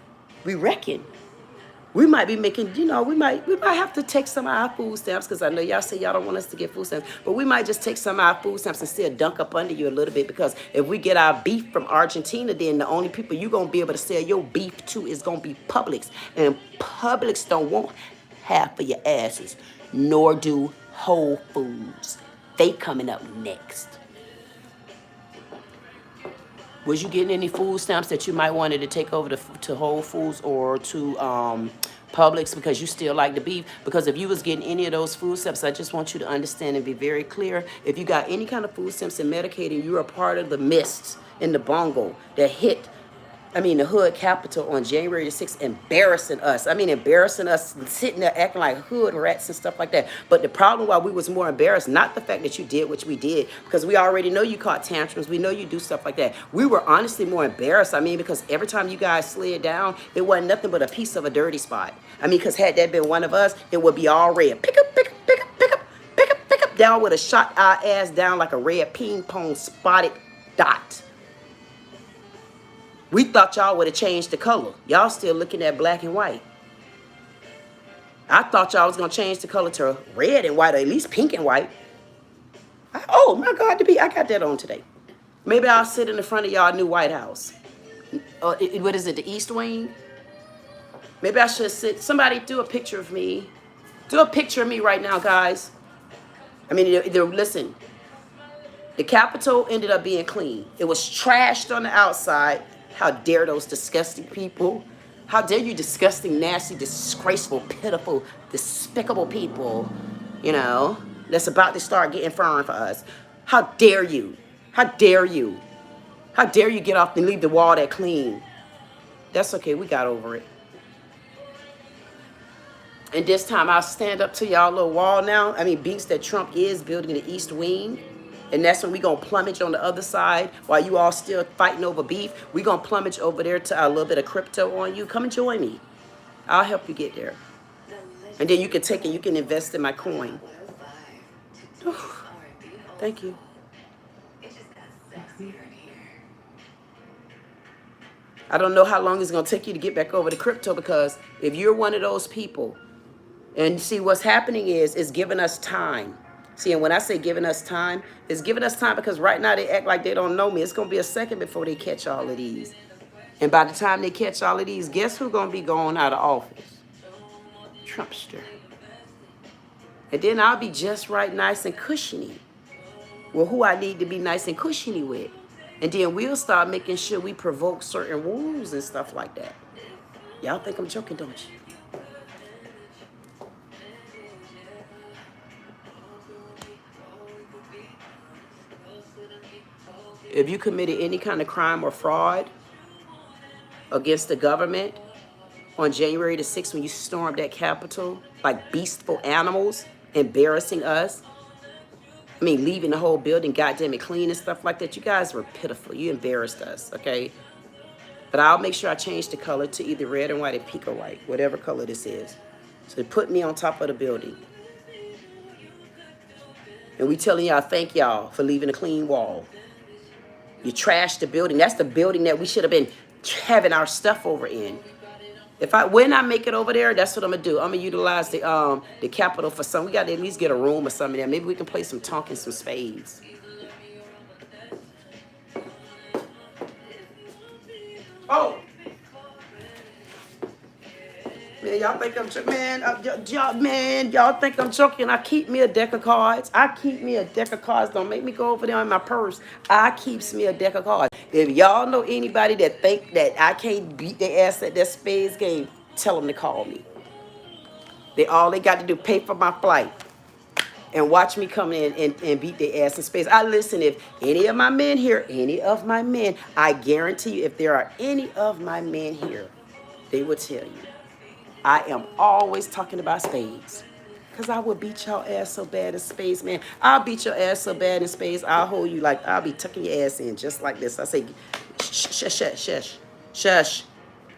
we might be making, you know, we might have to take some of our food stamps, because I know y'all say y'all don't want us to get food stamps, but we might just take some of our food stamps and still dunk up under you a little bit, because if we get our beef from Argentina, then the only people you're going to be able to sell your beef to is going to be Publix. And Publix don't want half of your asses, nor do Whole Foods. They coming up next. Was you getting any food stamps that you might wanted to take over to Whole Foods or to Publix because you still like the beef? Because if you was getting any of those food stamps, I just want you to understand and be very clear. If you got any kind of food stamps and Medicaid, and you're a part of the mist in the bongo that hit, the hood capital on January the 6th, embarrassing us. Embarrassing us, sitting there acting like hood rats and stuff like that. But the problem why we was more embarrassed, not the fact that you did what we did, because we already know you caught tantrums. We know you do stuff like that. We were honestly more embarrassed. Because every time you guys slid down, it wasn't nothing but a piece of a dirty spot. Because had that been one of us, it would be all red. Pick up, pick up, pick up, pick up, pick up, pick up. Down would have shot our ass down like a red ping pong spotted dot. We thought y'all would have changed the color. Y'all still looking at black and white. I thought y'all was going to change the color to red and white, or at least pink and white. Oh, my God, I got that on today. Maybe I'll sit in the front of y'all new White House. What is it, the East Wing? Maybe I should sit. Somebody do a picture of me. Do a picture of me right now, guys. Listen. The Capitol ended up being clean. It was trashed on the outside. How dare those disgusting people? How dare you disgusting, nasty, disgraceful, pitiful, despicable people, that's about to start getting firm for us. How dare you? How dare you? How dare you get off and leave the wall that clean? That's okay. We got over it. And this time I'll stand up to y'all little wall now. Beats that Trump is building the East Wing. And that's when we going to plumage on the other side while you all still fighting over beef. We going to plumage over there to a little bit of crypto on you. Come and join me. I'll help you get there. And then you can take it. You can invest in my coin. Thank you. I don't know how long it's going to take you to get back over to crypto, because if you're one of those people, and see what's happening is it's giving us time. See, and when I say giving us time, it's giving us time because right now they act like they don't know me. It's going to be a second before they catch all of these. And by the time they catch all of these, guess who's going to be going out of office? Trumpster. And then I'll be just right, nice and cushiony. Well, who I need to be nice and cushiony with. And then we'll start making sure we provoke certain rules and stuff like that. Y'all think I'm joking, don't you? if you committed any kind of crime or fraud against the government on January the 6th when you stormed that Capitol, like beastful animals, embarrassing us, I mean, leaving the whole building, goddamn it, clean and stuff like that. You guys were pitiful. You embarrassed us, okay? But I'll make sure I change the color to either red and white or pico white, whatever color this is. So they put me on top of the building. And we telling y'all, thank y'all for leaving a clean wall. You trashed the building. That's the building that we should have been having our stuff over in. When I make it over there, that's what I'm gonna do. I'm gonna utilize the Capitol for some. We gotta at least get a room or something there. Maybe we can play some tonk and some spades. Oh, man, y'all think I'm y'all think I'm joking? I keep me a deck of cards. Don't make me go over there in my purse. I keeps me a deck of cards. If y'all know anybody that think that I can't beat their ass at that spades game, tell them to call me. All they got to do pay for my flight and watch me come in and beat their ass in spades. Listen, if any of my men here, I guarantee you, if there are any of my men here, they will tell you. I am always talking about spades. Because I will beat your ass so bad in spades, man. I'll beat your ass so bad in spades, I'll hold you like, I'll be tucking your ass in just like this. I say, shush, shush, shush, shush,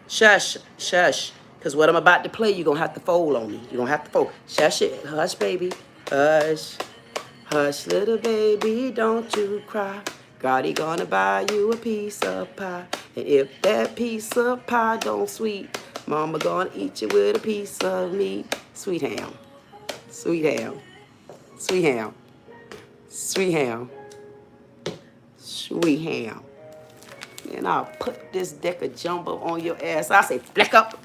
shush, shush. Because what I'm about to play, you're going to have to fold on me. You're going to have to fold. Shush it. Hush, baby. Hush. Hush, little baby, don't you cry. God, he going to buy you a piece of pie. And if that piece of pie don't sweet, Mama going to eat you with a piece of meat. Sweet ham. Sweet ham. Sweet ham. Sweet ham. Sweet ham. And I'll put this deck of jumbo on your ass. I say, fleck up.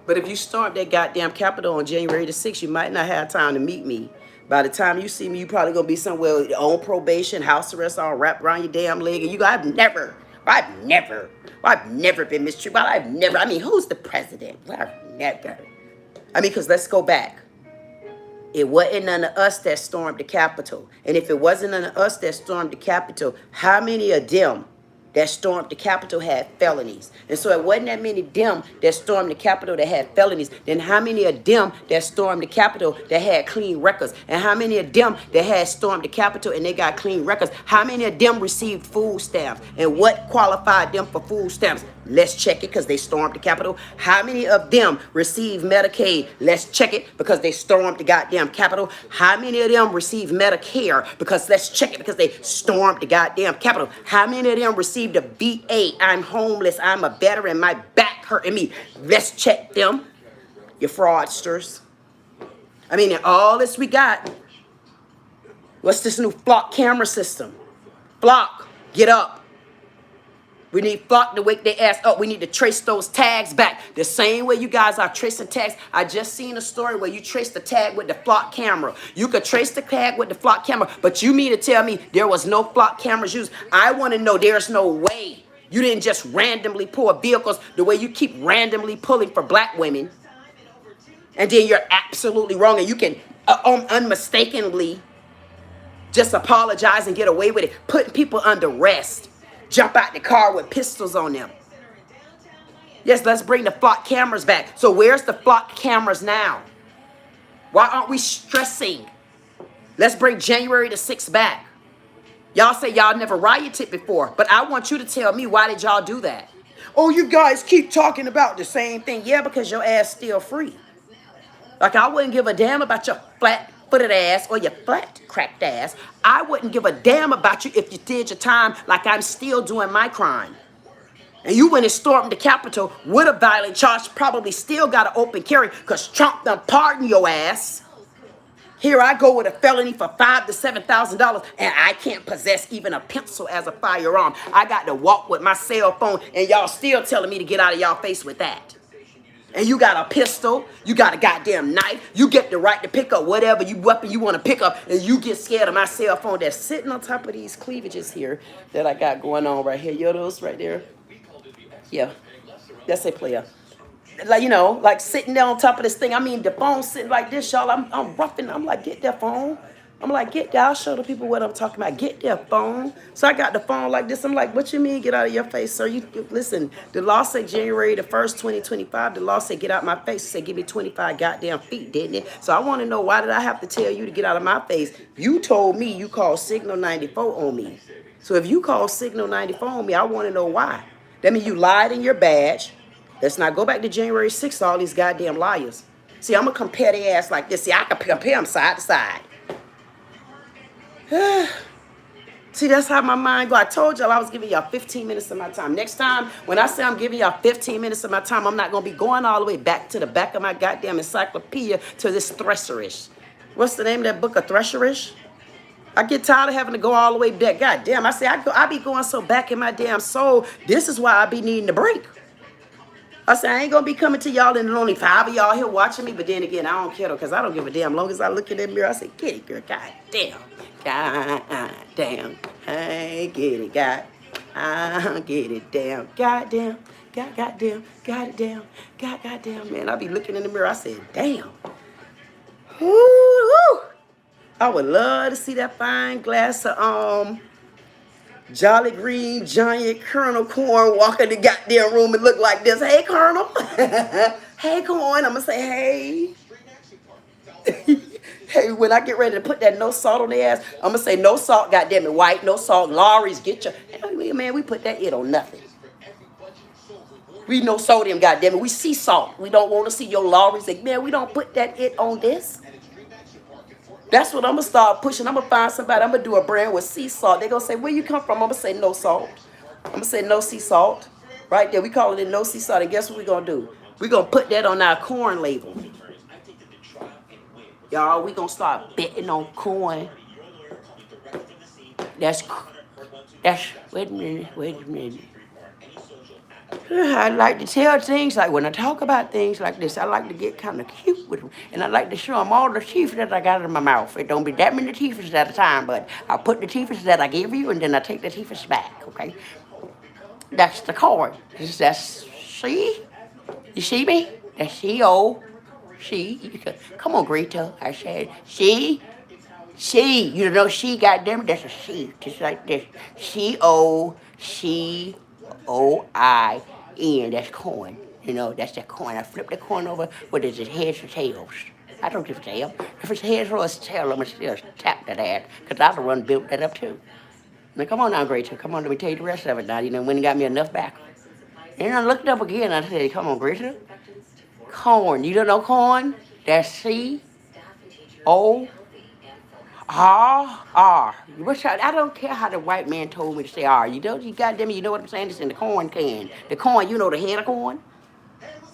But if you stormed that goddamn Capitol on January the 6th, you might not have time to meet me. By the time you see me, you probably gonna be somewhere on probation, house arrest, all wrapped around your damn leg. And you go, I've never been mistreated. I mean, who's the president? I've never. Because let's go back. It wasn't none of us that stormed the Capitol. And if it wasn't none of us that stormed the Capitol, how many of them that stormed the Capitol had felonies? And so it wasn't that many of them that stormed the Capitol that had felonies. Then how many of them that stormed the Capitol that had clean records? And how many of them that had stormed the Capitol and they got clean records? How many of them received food stamps? And what qualified them for food stamps? Let's check it because they stormed the Capitol. How many of them received Medicaid? Let's check it because they stormed the goddamn Capitol. How many of them received Medicare? Because let's check it because they stormed the goddamn Capitol. How many of them received a VA? I'm homeless. I'm a veteran. My back hurting me. Let's check them. You fraudsters. And all this we got. What's this new flock camera system? Flock, get up. We need Flock to wake their ass up. We need to trace those tags back. The same way you guys are tracing tags. I just seen a story where you trace the tag with the Flock camera. You could trace the tag with the Flock camera, but you mean to tell me there was no Flock cameras used? I want to know there's no way you didn't just randomly pull vehicles the way you keep randomly pulling for black women. And then you're absolutely wrong. And you can unmistakably just apologize and get away with it. Putting people under arrest. Jump out the car with pistols on them. Yes, let's bring the Flock cameras back. So where's the Flock cameras now? Why aren't we stressing? Let's bring January the 6th back. Y'all say y'all never rioted before, but I want you to tell me, why did y'all do that? Oh, you guys keep talking about the same thing. Yeah, because your ass still free. Like, I wouldn't give a damn about your flat-footed ass or your flat-cracked ass. I wouldn't give a damn about you if you did your time like I'm still doing my crime. And you went and stormed the Capitol with a violent charge, probably still got an open carry because Trump done pardoned your ass. Here I go with a felony for $5,000 to $7,000 and I can't possess even a pencil as a firearm. I got to walk with my cell phone and y'all still telling me to get out of y'all face with that. And you got a pistol, you got a goddamn knife, you get the right to pick up whatever weapon you want to pick up, and you get scared of my cell phone that's sitting on top of these cleavages here that I got going on right here. Yo, those right there? Yeah, that's a player. like, you know, like sitting there on top of this thing. I mean, the phone sitting like this, y'all. I'm roughing. I'm like, get that phone. I'm like, get that. I'll show the people what I'm talking about. Get their phone. So I got the phone like this. I'm like, what you mean get out of your face, sir? Listen, the law said January the 1st, 2025. The law said get out my face. It said give me 25 goddamn feet, didn't it? So I want to know, why did I have to tell you to get out of my face? You told me you called Signal 94 on me. So if you called Signal 94 on me, I want to know why. That means you lied in your badge. Let's not go back to January 6th, all these goddamn liars. See, I'm going to compare their ass like this. See, I can compare them side to side. See, that's how my mind go. I told y'all I was giving y'all 15 minutes of my time. Next time, when I say I'm giving y'all 15 minutes of my time, I'm not going to be going all the way back to the back of my goddamn encyclopedia to this Thresherish. What's the name of that book, of Thresherish? I get tired of having to go all the way back. God damn, I say I be going so back in my damn soul. This is why I be needing a break. I said, I ain't going to be coming to y'all and only 5 of y'all here watching me. But then again, I don't care though, because I don't give a damn. As long as I look in that mirror, I say, get it, girl. God damn. God damn. I get it, God. I get it, damn. God damn. God goddamn. God it damn. God goddamn. Man, I be looking in the mirror. I said, damn. Woo-hoo. I would love to see that fine glass of Jolly Green Giant Colonel Corn walk in the goddamn room and look like this. Hey, Colonel. Hey, Corn. I'm going to say, hey. Hey, when I get ready to put that no salt on their ass, I'm going to say no salt, goddamn it, white, no salt. Lorries, get your... Man, we put that it on nothing. We no sodium, goddamn it. We see salt. We don't want to see your lorries. Like, man, we don't put that it on this. That's what I'm going to start pushing. I'm going to find somebody. I'm going to do a brand with sea salt. They're going to say, where you come from? I'm going to say no salt. I'm going to say no sea salt. Right there. We call it no sea salt. And guess what we're going to do? We're going to put that on our corn label. Y'all, we're going to start betting on corn. That's, wait a minute. I like to tell things, like when I talk about things like this, I like to get kind of cute with them. And I like to show them all the teeth that I got in my mouth. It don't be that many teeth at a time, but I put the teeth that I give you and then I take the teeth back, okay? That's the corn. That's, see? You see me? That's C-O. She. Come on, Greta. I said, she. She. You know, she, goddamn it, that's a she. Just like this. C-O. C-O-I-N. That's corn. You know, that's that corn. I flip the corn over. What is it, heads or tails? I don't give a damn. If it's heads or it's tail, I'm going to still tap that ass. Because I the one built that up, too. Now, come on now, Greta. Come on, let me tell you the rest of it now. You know, when you got me enough back. And I looked up again. I said, come on, Greta. Corn. You don't know corn? That's C-O-R-R. Which I don't care how the white man told me to say R. You goddamn, you know what I'm saying? It's in the corn can. The corn, you know the head of corn?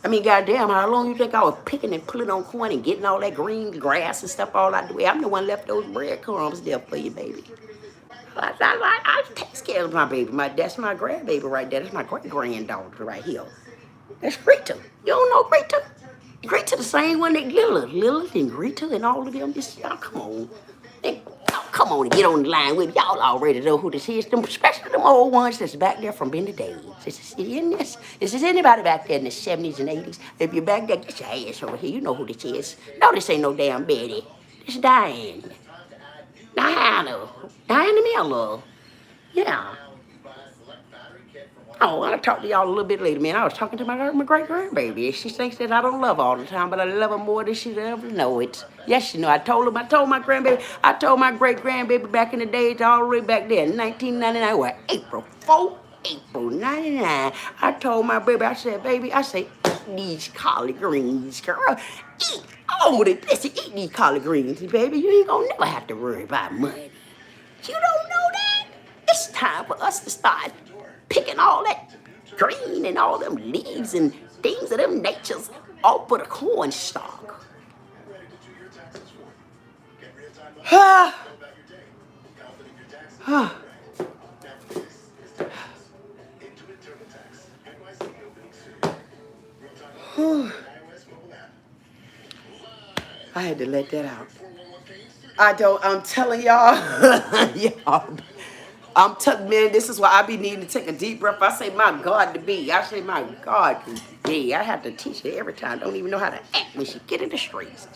I mean, goddamn, how long you think I was picking and pulling on corn and getting all that green grass and stuff all out the way? I'm the one left those breadcrumbs there for you, baby. I take care of my baby. That's my grandbaby right there. That's my great-granddaughter right here. That's Greta. You don't know Greta? Greta the same one that Lilith and Greta and all of them. Just, y'all come on. Come on and get on the line with me. Y'all already know who this is. Them, especially them old ones that's back there from Bendy days. Is this anybody back there in the 70s and 80s? If you're back there, get your ass over here. You know who this is. No, this ain't no damn Betty. This is Diana. Diana Miller. Yeah. Oh, I'll talk to y'all a little bit later, man. I was talking to my great-grandbaby. She thinks that I don't love her all the time, but I love her more than she ever know it. Yes, you know, I told my grandbaby, I told my great-grandbaby back in the days, all the way back there in 1999, what, April 99. I told my baby, I said, baby, I say, eat these collard greens, girl. Eat all of this, eat these collard greens, baby. You ain't gonna never have to worry about money. You don't know that? It's time for us to start picking all that green and all them leaves and things of them natures off of the corn stalk. I had to let that out. I'm telling y'all, I'm telling man, this is why I be needing to take a deep breath. I say, my God, to be. I say, my God, to be. I have to teach her every time. Don't even know how to act when she get in the streets.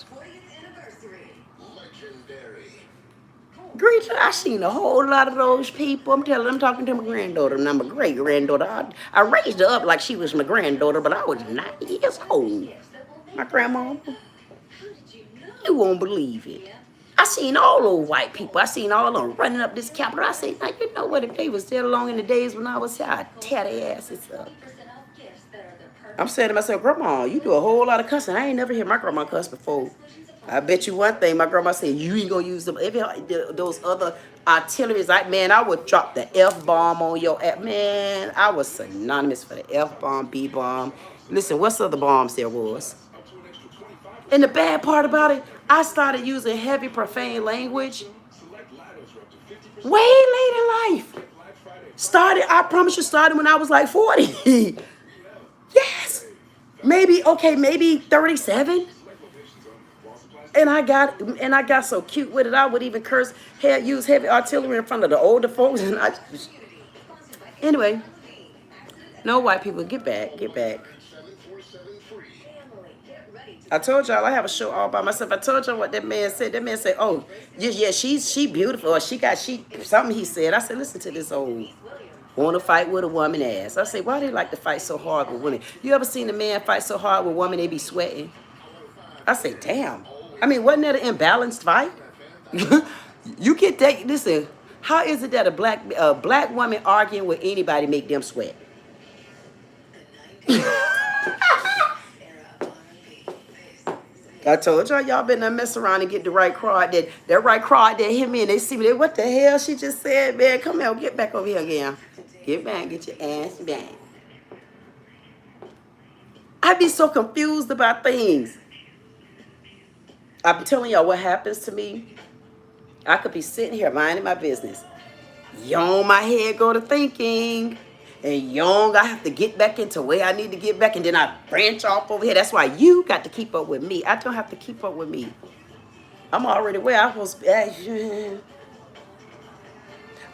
Great, I seen a whole lot of those people. I'm telling them, I'm talking to my granddaughter, and I'm a great granddaughter. I raised her up like she was my granddaughter, but I was 9 years old. My grandma, you won't believe it. I seen all those white people. I seen all of them running up this Capitol. I said, now you know what? If they was still along in the days when I was here, I'd tear their asses up. I'm saying to myself, Grandma, you do a whole lot of cussing. I ain't never heard my grandma cuss before. I bet you one thing, my grandma said, you ain't gonna use them. Those other artilleries, man, I would drop the F-bomb on your ass. Man, I was synonymous for the F-bomb, B-bomb. Listen, what's other bombs there was? And the bad part about it, I started using heavy profane language way late in life. I promise you, started when I was like 40. Yes. Maybe 37. And I got so cute with it. I would even use heavy artillery in front of the older folks. And anyway, no white people, get back. I told y'all I have a show all by myself. I told y'all what that man said. That man said, oh, yeah, she beautiful. Or something he said. I said, listen to this old want to fight with a woman ass. I said, why they like to fight so hard with women? You ever seen a man fight so hard with a woman they be sweating? I said, damn. I mean, wasn't that an imbalanced fight? You can take, listen, how is it that a black woman arguing with anybody make them sweat? I told y'all better not mess around and get the right crowd. That right crowd that hit me and they see me. What the hell she just said, man? Come here, get back over here again. Get back, get your ass back. I be so confused about things. I'm telling y'all what happens to me. I could be sitting here minding my business. Yawn, my head go to thinking. And yawn, I have to get back into where I need to get back. And then I branch off over here. That's why you got to keep up with me. I don't have to keep up with me. I'm already where I'm supposed to be.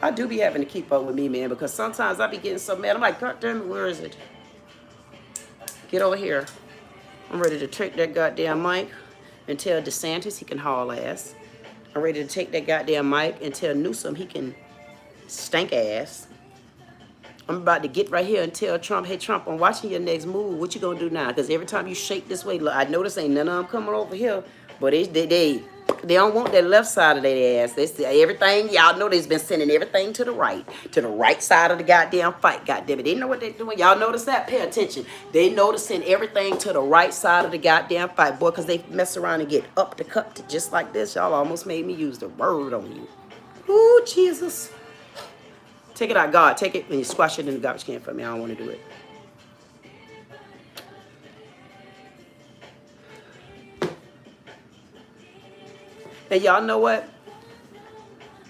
I do be having to keep up with me, man. Because sometimes I be getting so mad. I'm like, God damn it, where is it? Get over here. I'm ready to take that goddamn mic and tell DeSantis he can haul ass. I'm ready to take that goddamn mic and tell Newsom he can stank ass. I'm about to get right here and tell Trump, hey, Trump, I'm watching your next move. What you gonna do now? Because every time you shake this way, look, I notice ain't none of them coming over here, but they don't want that left side of their ass. They say everything, y'all know they've been sending everything to the right side of the goddamn fight. Goddamn it, they know what they're doing. Y'all notice that? Pay attention. They know to send everything to the right side of the goddamn fight, boy, because they mess around and get up to cut to just like this. Y'all almost made me use the word on you. Ooh, Jesus. Take it out, God. Take it and you squash it in the garbage can for me. I don't want to do it. And y'all know what?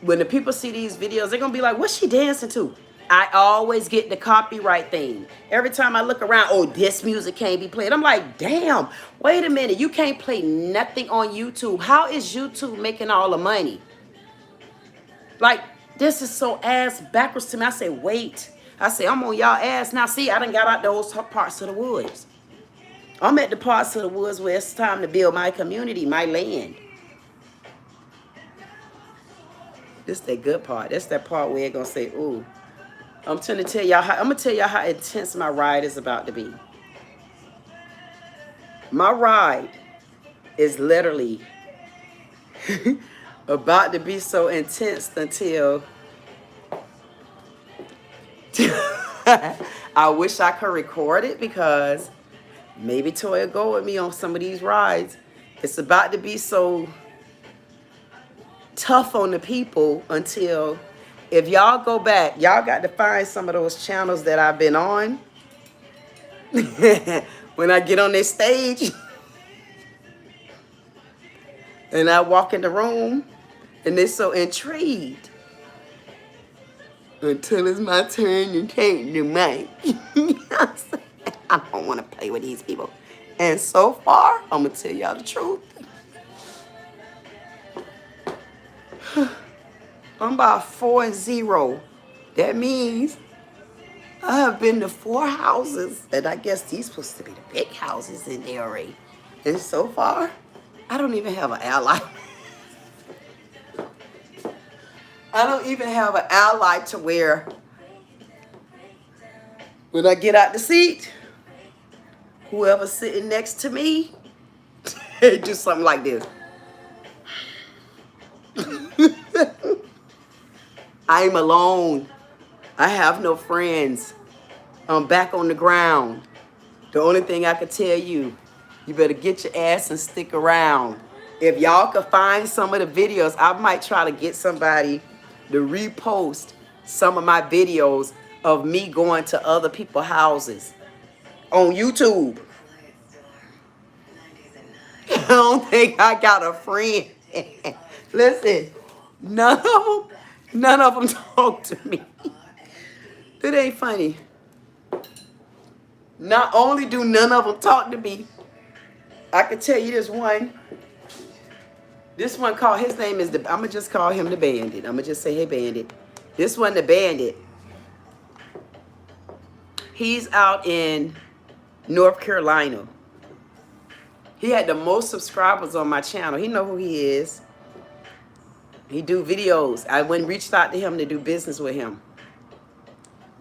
When the people see these videos, they're going to be like, what's she dancing to? I always get the copyright thing. Every time I look around, oh, this music can't be played. I'm like, damn, wait a minute. You can't play nothing on YouTube. How is YouTube making all the money? Like, this is so ass backwards to me. I say, wait. I say, I'm on y'all ass. Now, see, I done got out those parts of the woods. I'm at the parts of the woods where it's time to build my community, my land. This is the good part. That's that part where it's going to say, ooh. I'm going to tell y'all how intense my ride is about to be. My ride is literally about to be so intense until I wish I could record it because maybe Toya will go with me on some of these rides. It's about to be so tough on the people until, if y'all go back, y'all got to find some of those channels that I've been on. When I get on this stage and I walk in the room and they're so intrigued until it's my turn to take the mic. I don't want to play with these people. And so far, I'm going to tell y'all the truth. I'm about 4-0 That means I have been to 4 houses, and I guess these supposed to be the big houses in the area. And so far, I don't even have an ally. I don't even have an ally to where when I get out the seat, whoever's sitting next to me, do something like this. I'm alone. I have no friends. I'm back on the ground. The only thing I can tell you, you better get your ass and stick around. If y'all could find some of the videos, I might try to get somebody to repost some of my videos of me going to other people's houses on YouTube. I don't think I got a friend. Listen, none of them talk to me. It ain't funny. Not only do none of them talk to me, I can tell you this one. This one called, his name is, I'm going to just call him the Bandit. I'm going to just say, hey, Bandit. This one, the Bandit. He's out in North Carolina. He had the most subscribers on my channel. He know who he is. He do videos. I went and reached out to him to do business with him.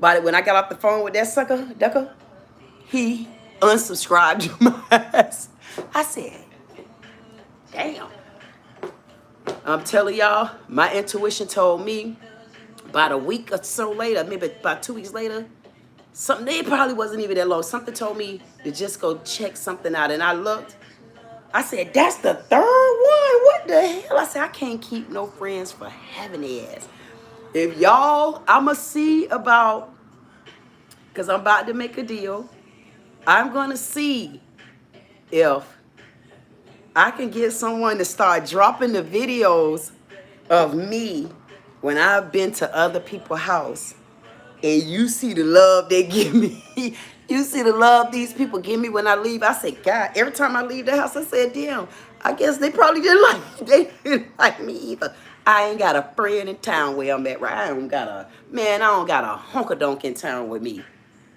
But when I got off the phone with that ducker, he unsubscribed my ass. I said, damn. I'm telling y'all, my intuition told me about a week or so later, maybe about 2 weeks later, something, it probably wasn't even that long, something told me to just go check something out. And I looked. I said, that's the 3rd one? What the hell? I said, I can't keep no friends for having ass. If y'all, I'ma see about, because I'm about to make a deal. I'm going to see if I can get someone to start dropping the videos of me when I've been to other people's house. And you see the love they give me. You see the love these people give me when I leave. I say, God, every time I leave the house, I say, damn, I guess they probably didn't like me. They didn't like me either. I ain't got a friend in town where I'm at, right? I don't got a honka-donk in town with me.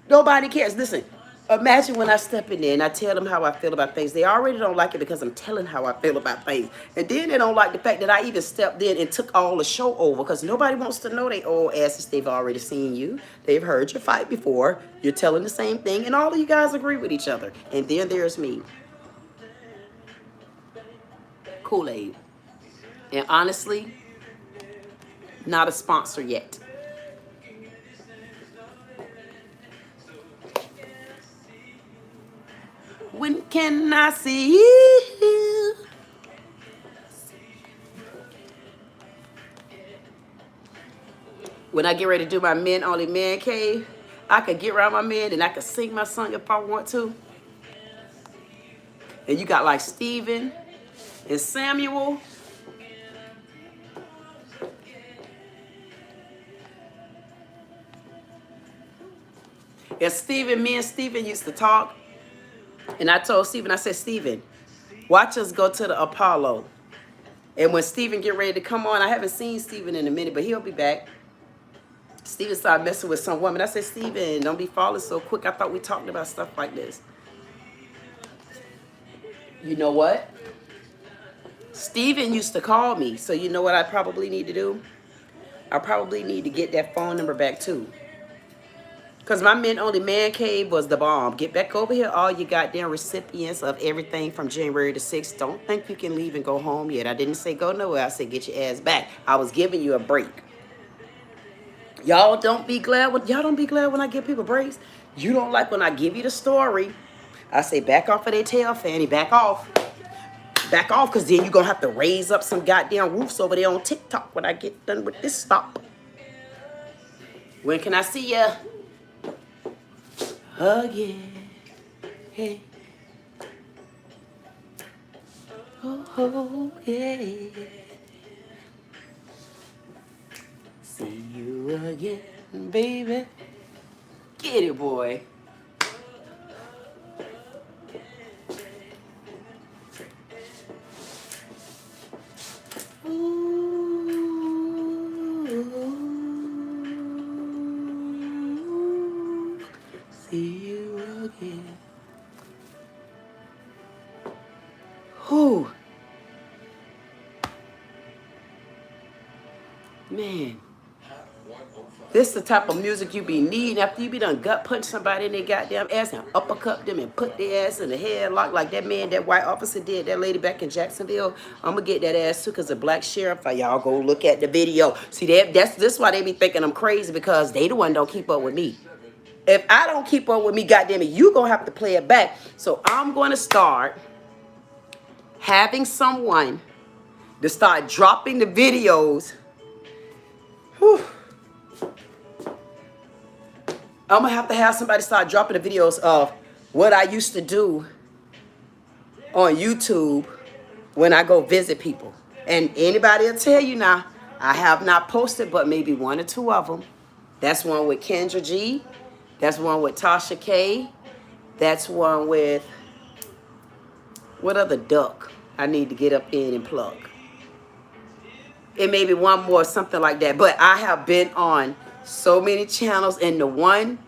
Nobody cares. Listen, imagine when I step in there and I tell them how I feel about things. They already don't like it because I'm telling how I feel about things. And then they don't like the fact that I even stepped in and took all the show over, because nobody wants to know they old asses. They've already seen you. They've heard you fight before. You're telling the same thing, and all of you guys agree with each other. And then there's me. Kool-Aid. And honestly, not a sponsor yet. When can I see you? When I get ready to do my men only man cave, I could get around my men and I could sing my song if I want to. And you got like Steven and Samuel. And Steven, me and Steven used to talk. And I told Steven, I said, Steven, watch us go to the Apollo. And when Steven get ready to come on, I haven't seen Steven in a minute, but he'll be back. Steven started messing with some woman. I said, Steven, don't be falling so quick. I thought we talked about stuff like this. You know what? Steven used to call me. So you know what I probably need to do? I probably need to get that phone number back too. Because my men only man cave was the bomb. Get back over here, all you goddamn recipients of everything from January the 6th. Don't think you can leave and go home yet. I didn't say go nowhere. I said get your ass back. I was giving you a break. Y'all don't be glad when I give people breaks. You don't like when I give you the story. I say back off of their tail, Fanny. Back off. Back off, because then you're going to have to raise up some goddamn roofs over there on TikTok when I get done with this stop. When can I see ya? Again. Hey. Oh, yeah. See you again, baby. Get it, boy. Ooh. Whew. Man. This is the type of music you be needing after you be done gut punch somebody in their goddamn ass and uppercut them and put their ass in the headlock like that man, that white officer did that lady back in Jacksonville. I'm gonna get that ass too because a black sheriff. Y'all go look at the video. See, that's why they be thinking I'm crazy, because they the one don't keep up with me. If I don't keep up with me, goddamn it, you gonna have to play it back. So I'm gonna start having someone to start dropping the videos. Whew. I'm gonna have to have somebody start dropping the videos of what I used to do on YouTube when I go visit people. And anybody will tell you now, I have not posted but maybe 1 or 2 of them. That's one with Kendra G. That's one with Tasha K. That's one with, what other duck I need to get up in and plug. It may be one more, something like that. But I have been on so many channels, and the one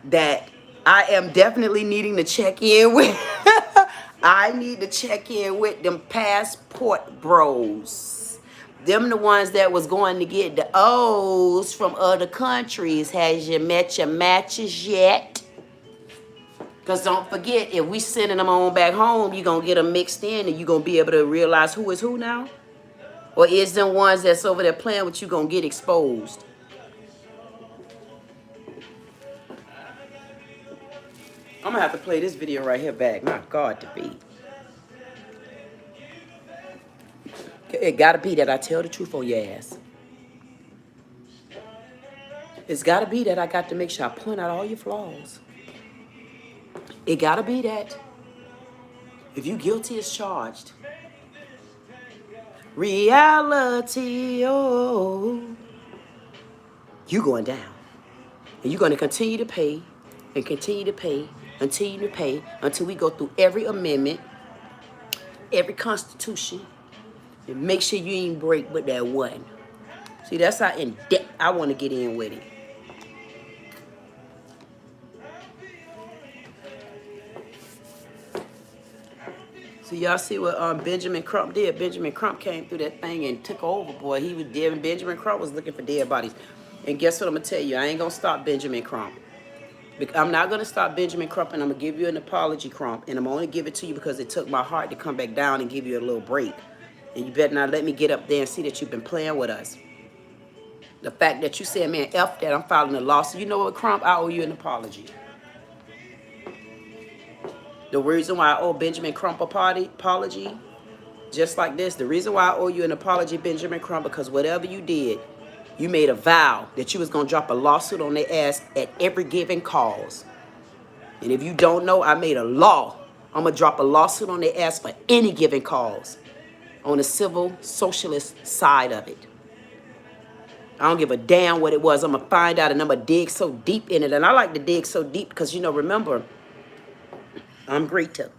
that I am definitely needing to check in with, I need to check in with them passport bros. Them the ones that was going to get the O's from other countries. Has you met your matches yet? Because don't forget, if we sending them on back home, you're going to get them mixed in and you're going to be able to realize who is who now. Or is them ones that's over there playing with you going to get exposed? I'm going to have to play this video right here back. My God, to be. It got to be that I tell the truth on your ass. It's got to be that I got to make sure I point out all your flaws. It got to be that if you guilty as charged, reality, oh, you going down. And you're going to continue to pay and continue to pay, continue to pay until we go through every amendment, every constitution, and make sure you ain't break with that one. See, that's how in depth I want to get in with it. So y'all see what Benjamin Crump did? Benjamin Crump came through that thing and took over, boy. He was dead. Benjamin Crump was looking for dead bodies. And guess what I'm going to tell you? I ain't going to stop Benjamin Crump. I'm not going to stop Benjamin Crump, and I'm going to give you an apology, Crump. And I'm only give it to you because it took my heart to come back down and give you a little break. And you better not let me get up there and see that you've been playing with us. The fact that you said, man, F that, I'm filing a lawsuit. You know what, Crump? I owe you an apology. The reason why I owe Benjamin Crump an apology, just like this, the reason why I owe you an apology, Benjamin Crump, because whatever you did, you made a vow that you was going to drop a lawsuit on their ass at every given cause. And if you don't know, I made a law. I'm going to drop a lawsuit on their ass for any given cause on the civil socialist side of it. I don't give a damn what it was. I'm going to find out, and I'm going to dig so deep in it. And I like to dig so deep because, you know, remember, I'm Greta.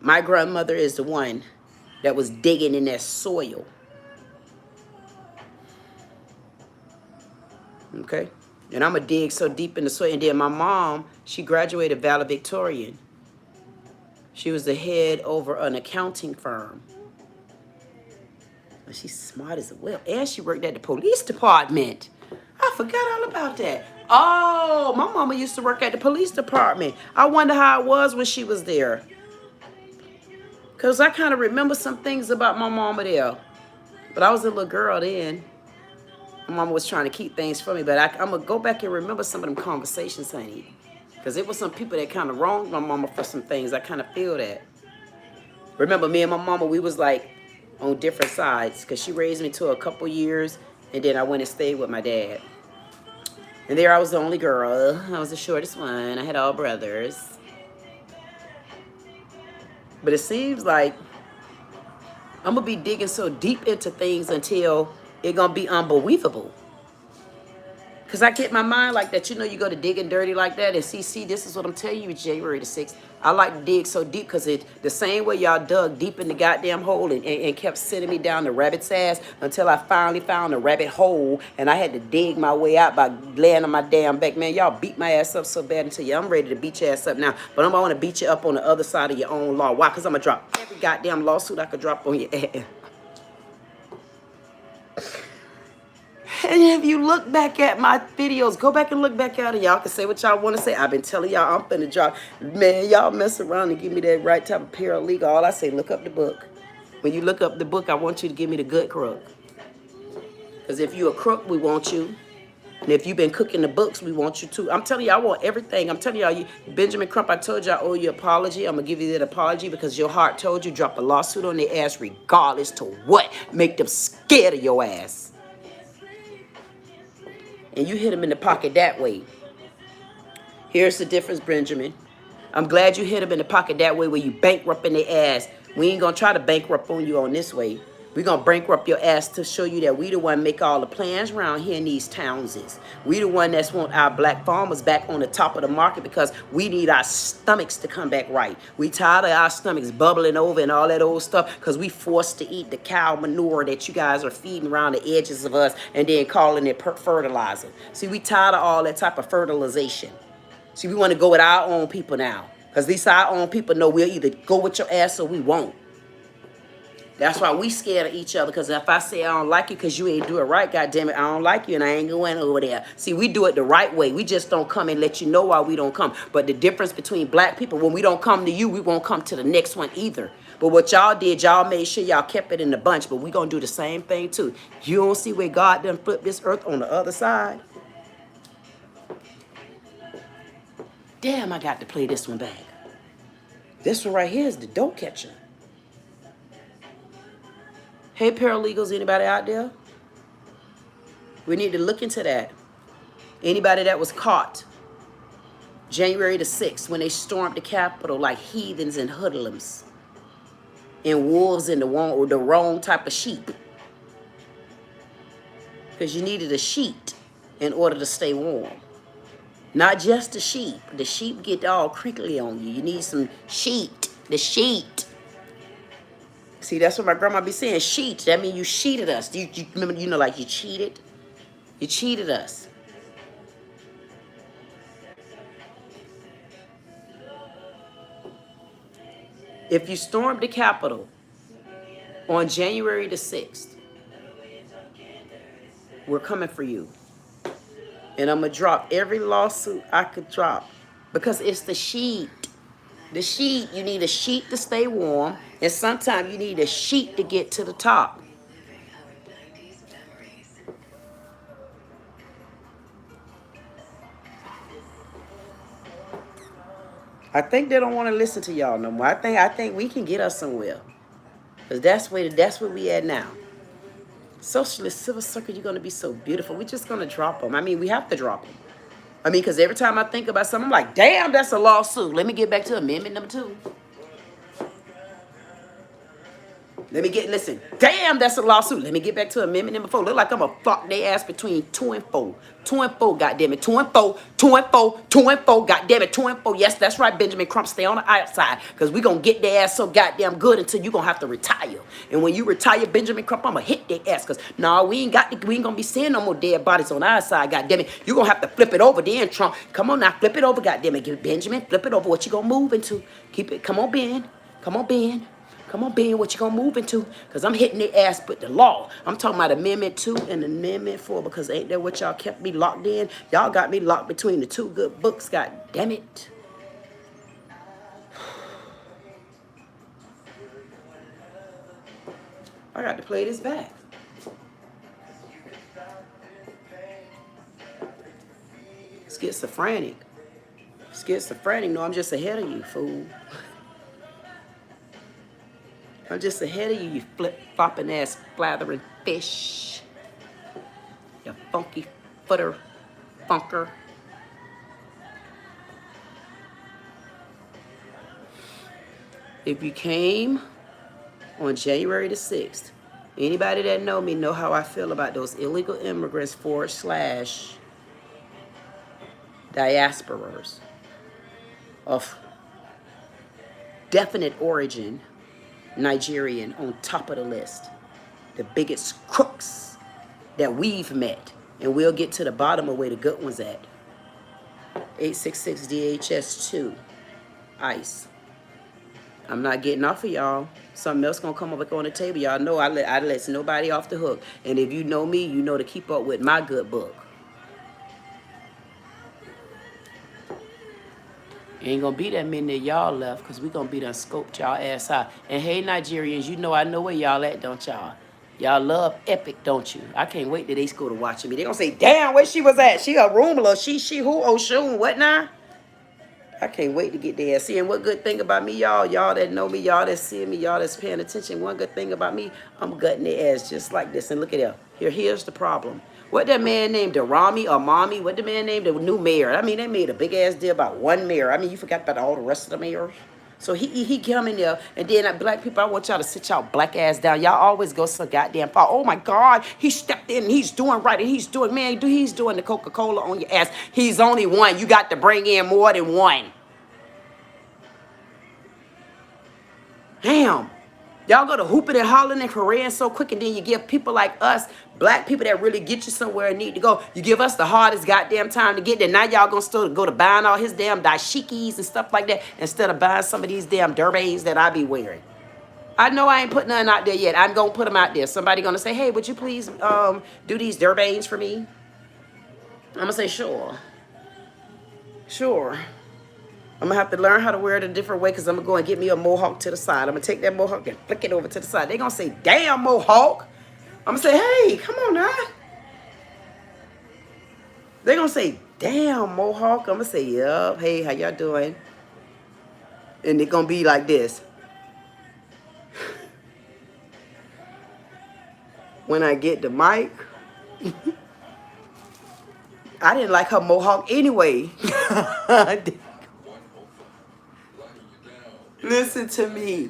My grandmother is the one that was digging in that soil. Okay? And I'm going to dig so deep in the soil. And then my mom, she graduated valedictorian. She was the head over an accounting firm. And she's smart as well. And she worked at the police department. I forgot all about that. Oh, my mama used to work at the police department. I wonder how it was when she was there. Because I kind of remember some things about my mama there. But I was a little girl then. My mama was trying to keep things from me. But I'm going to go back and remember some of them conversations, honey. Because it was some people that kind of wronged my mama for some things. I kind of feel that. Remember, me and my mama, we was like on different sides. Because she raised me to a couple years. And then I went and stayed with my dad. And there I was the only girl. I was the shortest one. I had all brothers. But it seems like I'm going to be digging so deep into things until it's going to be unbelievable. Because I get my mind like that. You know, you go to digging dirty like that. And see, this is what I'm telling you, January the 6th. I like to dig so deep because it the same way y'all dug deep in the goddamn hole and kept sending me down the rabbit's ass until I finally found a rabbit hole. And I had to dig my way out by laying on my damn back. Man, y'all beat my ass up so bad until you. I'm ready to beat your ass up now. But I'm going to beat you up on the other side of your own law. Why? Because I'm going to drop every goddamn lawsuit I could drop on your ass. And if you look back at my videos, go back and look back at it. Y'all can say what y'all want to say. I've been telling y'all I'm finna drop. Man, y'all mess around and give me that right type of paralegal. All I say, look up the book. When you look up the book, I want you to give me the good crook. Because if you a crook, we want you. And if you've been cooking the books, we want you too. I'm telling you, I want everything. I'm telling y'all, Benjamin Crump, I told you I owe you an apology. I'm going to give you that apology because your heart told you drop a lawsuit on their ass regardless to what. Make them scared of your ass. And you hit him in the pocket that way. Here's the difference, Benjamin. I'm glad you hit him in the pocket that way where you bankrupt in their ass. We ain't going to try to bankrupt on you on this way. We're going to bankrupt your ass to show you that we the one make all the plans around here in these towns. We the one that's want our black farmers back on the top of the market because we need our stomachs to come back right. We tired of our stomachs bubbling over and all that old stuff because we forced to eat the cow manure that you guys are feeding around the edges of us and then calling it fertilizer. See, we tired of all that type of fertilization. See, we want to go with our own people now because at least our own people know we'll either go with your ass or we won't. That's why we scared of each other, because if I say I don't like you because you ain't do it right, goddamn it, I don't like you and I ain't going over there. See, we do it the right way. We just don't come and let you know why we don't come. But the difference between black people, when we don't come to you, we won't come to the next one either. But what y'all did, y'all made sure y'all kept it in the bunch, but we going to do the same thing too. You don't see where God done flipped this earth on the other side? Damn, I got to play this one back. This one right here is the dope catcher. Hey, paralegals, anybody out there? We need to look into that. Anybody that was caught January the 6th when they stormed the Capitol like heathens and hoodlums and wolves in the wrong type of sheep. Because you needed a sheet in order to stay warm. Not just the sheep. The sheep get all crinkly on you. You need some sheet. The sheet. See, that's what my grandma be saying, sheet. That means you cheated us. You remember, you know, like you cheated? You cheated us. If you stormed the Capitol on January the 6th, we're coming for you. And I'm going to drop every lawsuit I could drop because it's the sheet. The sheet, you need a sheet to stay warm, and sometimes you need a sheet to get to the top. I think they don't want to listen to y'all no more. I think we can get us somewhere. Because that's where we at now. Socialist Civil Circle, you're going to be so beautiful. We're just going to drop them. I mean, we have to drop them. I mean, because every time I think about something, I'm like, damn, that's a lawsuit. Let me get back to amendment number 2. Listen, damn, that's a lawsuit. Let me get back to amendment number 4. Look like I'm going to fuck their ass between 2 and 4. 2 and 4, goddammit. 2 and 4, 2 and 4, 2 and 4, goddammit. 2 and 4. Yes, that's right, Benjamin Crump. Stay on the outside because we're going to get their ass so goddamn good until you're going to have to retire. And when you retire, Benjamin Crump, I'm going to hit their ass because, no, we ain't going to be seeing no more dead bodies on our side, goddammit. You're going to have to flip it over then, Trump. Come on now, flip it over, goddammit. Get Benjamin, flip it over. What you going to move into? Keep it. Come on, Ben. Come on, Ben. Come on, Ben, what you gonna move into? Because I'm hitting their ass with the law. I'm talking about Amendment 2 and Amendment 4 because ain't that what y'all kept me locked in? Y'all got me locked between the 2 good books, god damn it. I got to play this back. Schizophrenic. Schizophrenic, no, I'm just ahead of you, fool. I'm just ahead of you, you flip-flopping ass, blathering fish. You funky footer funker. If you came on January the 6th, anybody that know me know how I feel about those illegal immigrants / diasporas of definite origin, Nigerian on top of the list. The biggest crooks that we've met. And we'll get to the bottom of where the good ones at. 866 DHS2. ICE. I'm not getting off of y'all. Something else gonna come up back on the table. Y'all know I let nobody off the hook. And if you know me, you know to keep up with my good book. Ain't gonna be that many of y'all left because we gonna be done scoped y'all ass out. And hey, Nigerians, you know I know where y'all at, don't y'all? Y'all love Epic, don't you? I can't wait till they go to watching me. They gonna say, damn, where she was at? She orunmila, she who, Oshun, what now? I can't wait to get there. See, and what good thing about me, y'all that know me, y'all that see me, y'all that's paying attention, one good thing about me, I'm gutting their ass just like this. And look at that. Here's the problem. What that man named Rami or Mommy? What the man named the new mayor? I mean, they made a big ass deal about one mayor. I mean, you forgot about all the rest of the mayors. So he come in there, and then black people, I want y'all to sit y'all black ass down. Y'all always go so goddamn far. Oh my God, he stepped in and he's doing right, and he's doing, man, he's doing the Coca-Cola on your ass. He's only one. You got to bring in more than one. Damn. Y'all go to hooping and hollering and careering so quick, and then you give people like us, black people that really get you somewhere and need to go, you give us the hardest goddamn time to get there. Now y'all gonna still go to buying all his damn dashikis and stuff like that instead of buying some of these damn derbays that I be wearing. I know I ain't put nothing out there yet. I'm gonna put them out there. Somebody gonna say, hey, would you please do these derbays for me? I'm gonna say, sure. Sure. I'm gonna have to learn how to wear it a different way because I'm gonna go and get me a mohawk to the side. I'm gonna take that mohawk and flick it over to the side. They gonna say, damn, mohawk. I'm gonna say, hey, come on now. They gonna say, damn, mohawk. I'm gonna say, yup, hey, how y'all doing? And it gonna be like this. When I get the mic, I didn't like her mohawk anyway. Listen to me.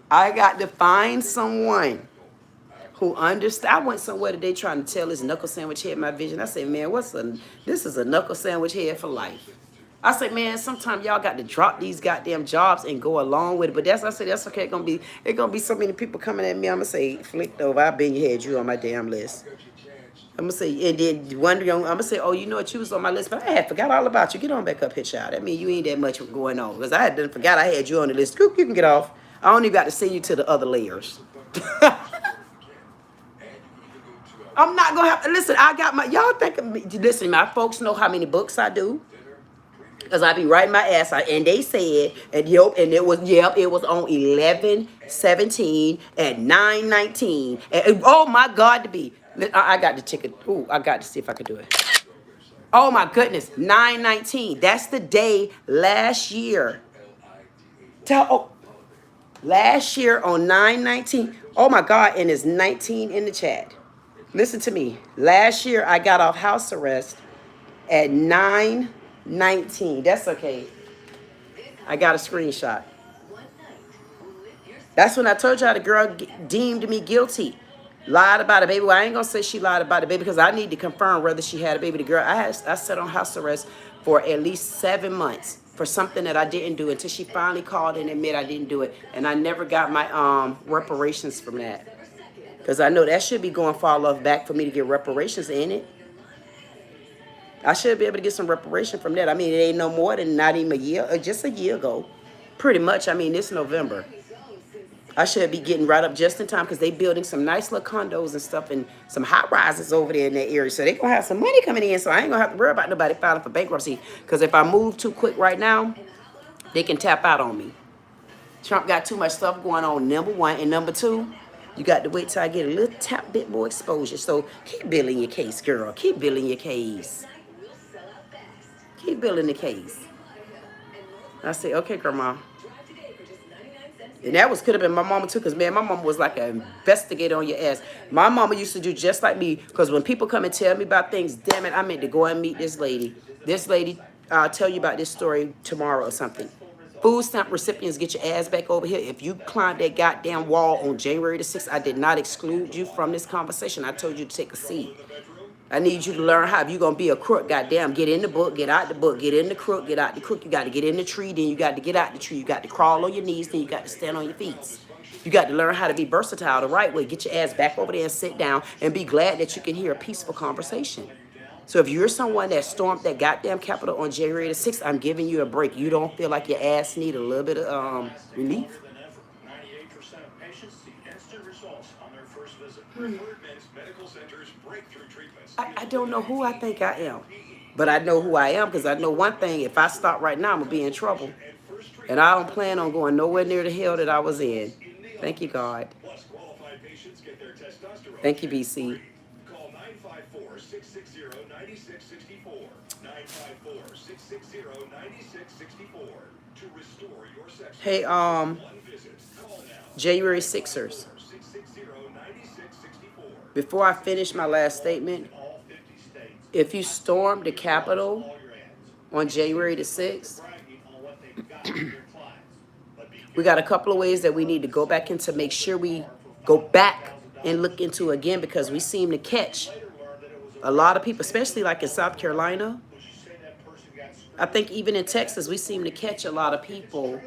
I got to find someone who understands. I went somewhere today trying to tell this knuckle sandwich head my vision. I said, man, this is a knuckle sandwich head for life. I said, man, sometimes y'all got to drop these goddamn jobs and go along with it. But I said, that's okay. It's gonna be so many people coming at me. I'm gonna say, flicked over. I've been had you on my damn list. I'm gonna say, and then wondering, I'm gonna say, oh, you know what, you was on my list, but I had forgot all about you. Get on back up here, child. That mean you ain't that much going on. Because I had done forgot I had you on the list. Scoop, you can get off. I only got to send you to the other layers. I'm not gonna have to listen. I got my y'all think of me. Listen, my folks know how many books I do. Because I be writing my ass out. And they said, and it was on 11/17 at 9/19. And oh my God, to be. I got the ticket. Ooh, I got to see if I could do it. Oh my goodness, 9/19. That's the day last year. Last year on 9/19. Oh my God, and it's 19 in the chat. Listen to me. Last year I got off house arrest at 9/19. That's okay. I got a screenshot. That's when I told y'all the girl deemed me guilty. Lied about it, baby. Well, I ain't gonna say she lied about it, baby, because I need to confirm whether she had a baby. The girl, I sat on house arrest for at least 7 months for something that I didn't do until she finally called and admitted I didn't do it, and I never got my reparations from that, because I know that should be going far enough back for me to get reparations in it. I should be able to get some reparation from that. I mean, it ain't no more than not even a year, or just a year ago, pretty much. I mean, this November. I should be getting right up just in time because they building some nice little condos and stuff and some high rises over there in that area. So they going to have some money coming in. So I ain't going to have to worry about nobody filing for bankruptcy. Because if I move too quick right now, they can tap out on me. Trump got too much stuff going on, number one. And number two, you got to wait till I get a little bit more exposure. So keep building your case, girl. Keep building your case. Keep building the case. I say, okay, grandma. And that could have been my mama too, because man, my mama was like an investigator on your ass. My mama used to do just like me, because when people come and tell me about things, damn it, I meant to go and meet this lady. This lady, I'll tell you about this story tomorrow or something. Food stamp recipients, get your ass back over here. If you climbed that goddamn wall on January the 6th, I did not exclude you from this conversation. I told you to take a seat. I need you to learn how, if you're going to be a crook, goddamn, get in the book, get out the book, get in the crook, get out the crook. You got to get in the tree, then you got to get out the tree. You got to crawl on your knees, then you got to stand on your feet. You got to learn how to be versatile the right way. Get your ass back over there and sit down and be glad that you can hear a peaceful conversation. So if you're someone that stormed that goddamn Capitol on January the 6th, I'm giving you a break. You don't feel like your ass need a little bit of relief? I don't know who I think I am, but I know who I am because I know one thing. If I stop right now, I'm going to be in trouble. And I don't plan on going nowhere near the hell that I was in. Thank you, God. Thank you, BC. Call 954-660-9664. 954-660-9664 to restore your sex. Hey, January Sixers. Before I finish my last statement, if you stormed the Capitol on January the 6th, we got a couple of ways that we need to go back into, make sure we go back and look into again, because we seem to catch a lot of people, especially like in South Carolina. I think even in Texas, we seem to catch a lot of people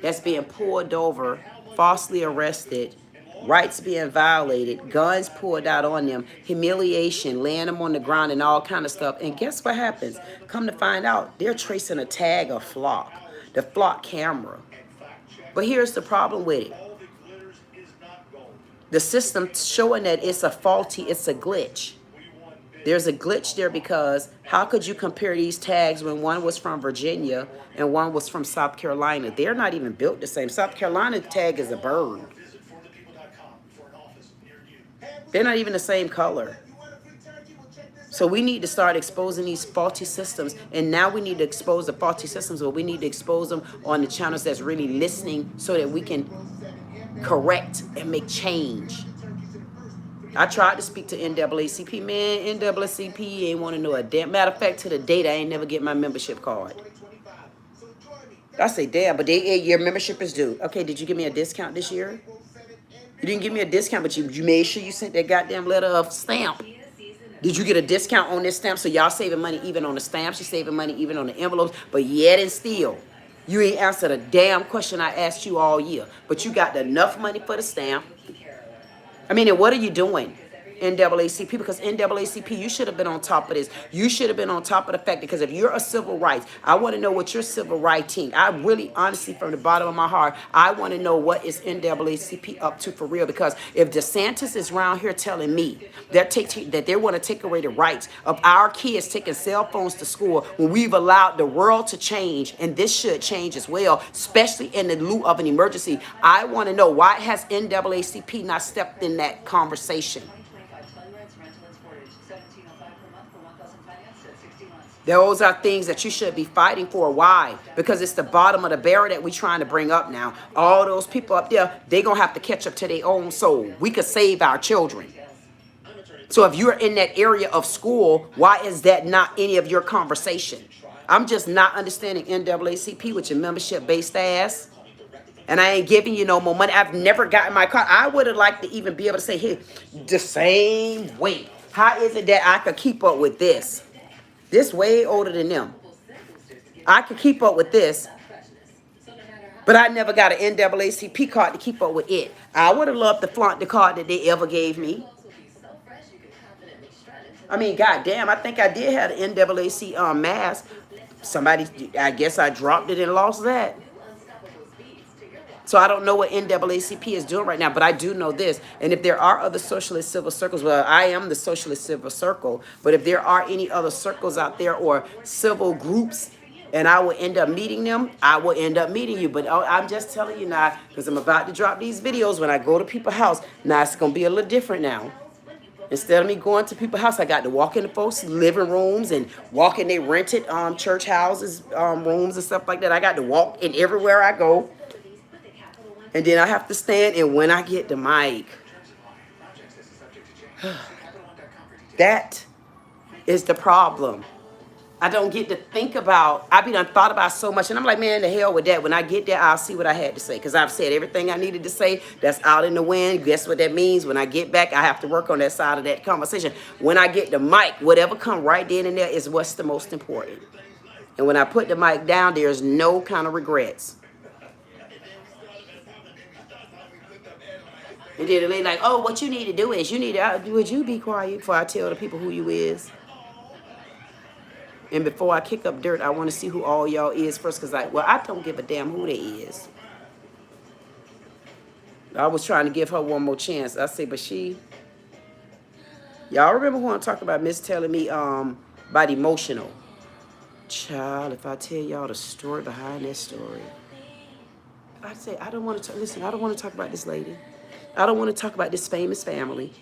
that's being pulled over, falsely arrested, rights being violated, guns pulled out on them, humiliation, laying them on the ground and all kind of stuff. And guess what happens? Come to find out, they're tracing a tag of flock, the flock camera. But here's the problem with it. The system showing that it's a faulty, it's a glitch. There's a glitch there because how could you compare these tags when one was from Virginia and one was from South Carolina? They're not even built the same. South Carolina tag is a bird. They're not even the same color. So we need to start exposing these faulty systems. And now we need to expose the faulty systems, but we need to expose them on the channels that's really listening so that we can correct and make change. I tried to speak to NAACP. Man, NAACP ain't want to know a damn. Matter of fact, to the date, I ain't never get my membership card. I say, damn, but your membership is due. Okay, did you give me a discount this year? You didn't give me a discount, but you made sure you sent that goddamn letter of stamp. Did you get a discount on this stamp? So y'all saving money even on the stamps. You're saving money even on the envelopes. But yet and still, you ain't answered a damn question I asked you all year. But you got enough money for the stamp. I mean, and what are you doing? NAACP, because NAACP, you should have been on top of this. You should have been on top of the fact, because if you're a civil rights, I want to know what your civil righting. I really, honestly, from the bottom of my heart, I want to know what is NAACP up to for real. Because if DeSantis is around here telling me that they want to take away the rights of our kids taking cell phones to school when we've allowed the world to change, and this should change as well, especially in the lieu of an emergency, I want to know why has NAACP not stepped in that conversation? Those are things that you should be fighting for. Why? Because it's the bottom of the barrel that we're trying to bring up now. All those people up there, they're going to have to catch up to their own soul. We could save our children. So if you're in that area of school, why is that not any of your conversation? I'm just not understanding NAACP with your membership-based ass. And I ain't giving you no more money. I've never gotten my card. I would have liked to even be able to say, hey, the same way. How is it that I could keep up with this? This way older than them. I could keep up with this, but I never got an NAACP card to keep up with it. I would have loved to flaunt the card that they ever gave me. I mean, goddamn, I think I did have an NAACP mask. Somebody, I guess I dropped it and lost that. So I don't know what NAACP is doing right now, but I do know this. And if there are other socialist civil circles, well, I am the socialist civil circle, but if there are any other circles out there or civil groups, and I will end up meeting them, I will end up meeting you. But I'm just telling you now, because I'm about to drop these videos when I go to people's house. Now it's going to be a little different now. Instead of me going to people's house, I got to walk into folks' living rooms and walk in their rented church houses, rooms and stuff like that. I got to walk in everywhere I go. And then I have to stand, and when I get the mic, that is the problem. I don't get to think about, I be done thought about so much, and I'm like, man, the hell with that. When I get there, I'll see what I had to say, because I've said everything I needed to say. That's out in the wind. Guess what that means? When I get back, I have to work on that side of that conversation. When I get the mic, whatever come right then and there is what's the most important. And when I put the mic down, there's no kind of regrets. And then the lady like, oh, what you need to do is, you need to, would you be quiet before I tell the people who you is? And before I kick up dirt, I want to see who all y'all is first. Because I don't give a damn who they is. I was trying to give her one more chance. I say, but she... Y'all remember who I'm talking about? Miss telling me about emotional. Child, if I tell y'all the story behind that story. I say, I don't want to... Listen, I don't want to talk about this lady. I don't want to talk about this famous family.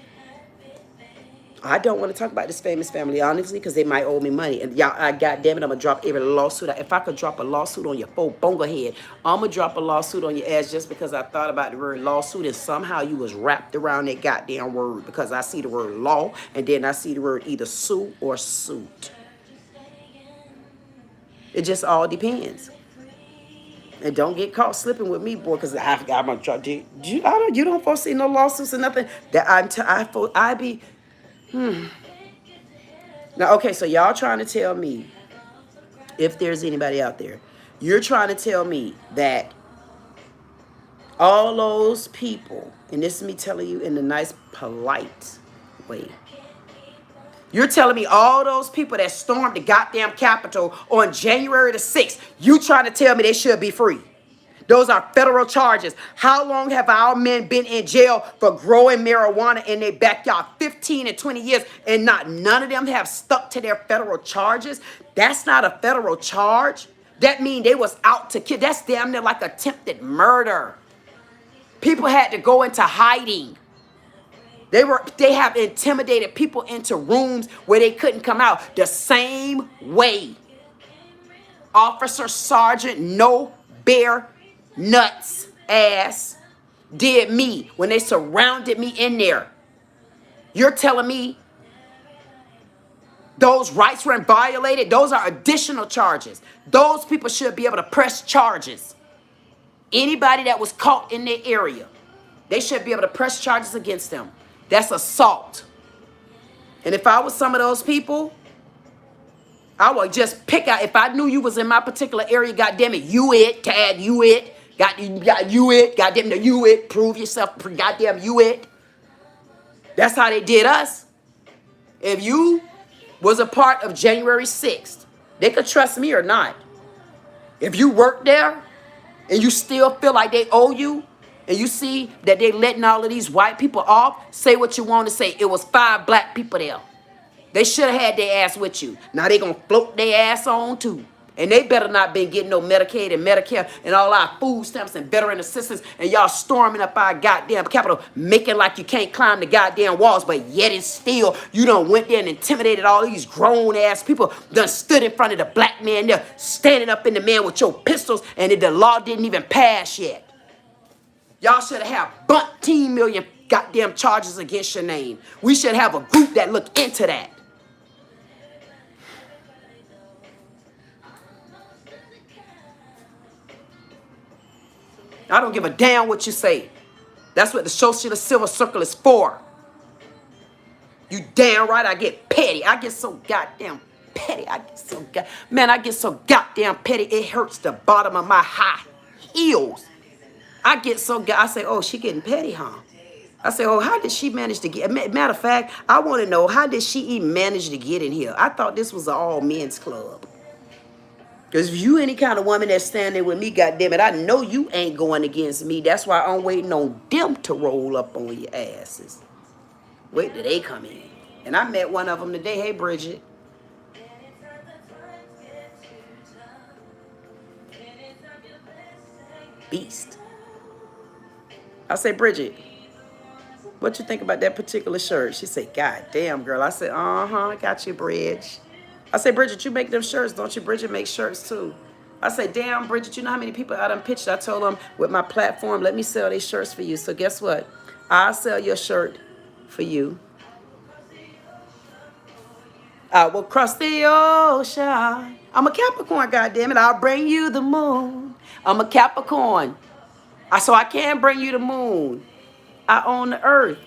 I don't want to talk about this famous family, honestly, because they might owe me money. And y'all, goddamn it, I'm going to drop every lawsuit. If I could drop a lawsuit on your bongo head, I'm going to drop a lawsuit on your ass just because I thought about the word lawsuit and somehow you was wrapped around that goddamn word, because I see the word law and then I see the word either sue or suit. It just all depends. And don't get caught slipping with me, boy, because I'm going to try to... You don't foresee no lawsuits or nothing that I be... Now, okay, so y'all trying to tell me, if there's anybody out there, you're trying to tell me that all those people, and this is me telling you in a nice, polite way, you're telling me all those people that stormed the goddamn Capitol on January the 6th, you trying to tell me they should be free? Those are federal charges. How long have our men been in jail for growing marijuana in their backyard? 15 and 20 years, and none of them have stuck to their federal charges? That's not a federal charge. That means they was out to kill. That's damn near like attempted murder. People had to go into hiding. They have intimidated people into rooms where they couldn't come out. The same way Officer Sergeant No Bear Nuts ass did me when they surrounded me in there. You're telling me those rights weren't violated? Those are additional charges. Those people should be able to press charges. Anybody that was caught in their area, they should be able to press charges against them. That's assault. And if I was some of those people, I would just pick out. If I knew you was in my particular area, goddamn it, you it, Tad, you it. Got you it, goddamn it, you it, prove yourself, goddamn you it. That's how they did us. If you was a part of January 6th, they could trust me or not. If you work there and you still feel like they owe you, and you see that they letting all of these white people off, say what you want to say. It was 5 black people there. They should have had their ass with you. Now they gonna float their ass on too. And they better not been getting no Medicaid and Medicare and all our food stamps and veteran assistance, and y'all storming up our goddamn Capitol, making like you can't climb the goddamn walls, but yet and still you done went there and intimidated all these grown ass people, done stood in front of the black man there, standing up in the man with your pistols, and the law didn't even pass yet. Y'all should have 13 million goddamn charges against your name. We should have a group that look into that. I don't give a damn what you say. That's what the Socialist Silver Circle is for. You damn right I get petty. I get so goddamn petty. I get so goddamn petty. It hurts the bottom of my high heels. I get so I say, oh, she getting petty, huh? I say, oh, how did she manage to get? Matter of fact, I want to know, how did she even manage to get in here? I thought this was an all men's club. Because if you any kind of woman that's standing with me, goddammit, I know you ain't going against me. That's why I'm waiting on them to roll up on your asses. Wait till they come in. And I met one of them today. Hey, Bridget. Beast. I say, Bridget, what you think about that particular shirt? She said, God damn, girl. I said, I got you, Bridge. I say, Bridget, you make them shirts, don't you? Bridget makes shirts too. I say, damn, Bridget, you know how many people I done pitched? I told them with my platform, let me sell these shirts for you. So guess what? I'll sell your shirt for you. I will cross the ocean. I'm a Capricorn, goddammit. I'll bring you the moon. I'm a Capricorn. So I can bring you the moon. I own the earth.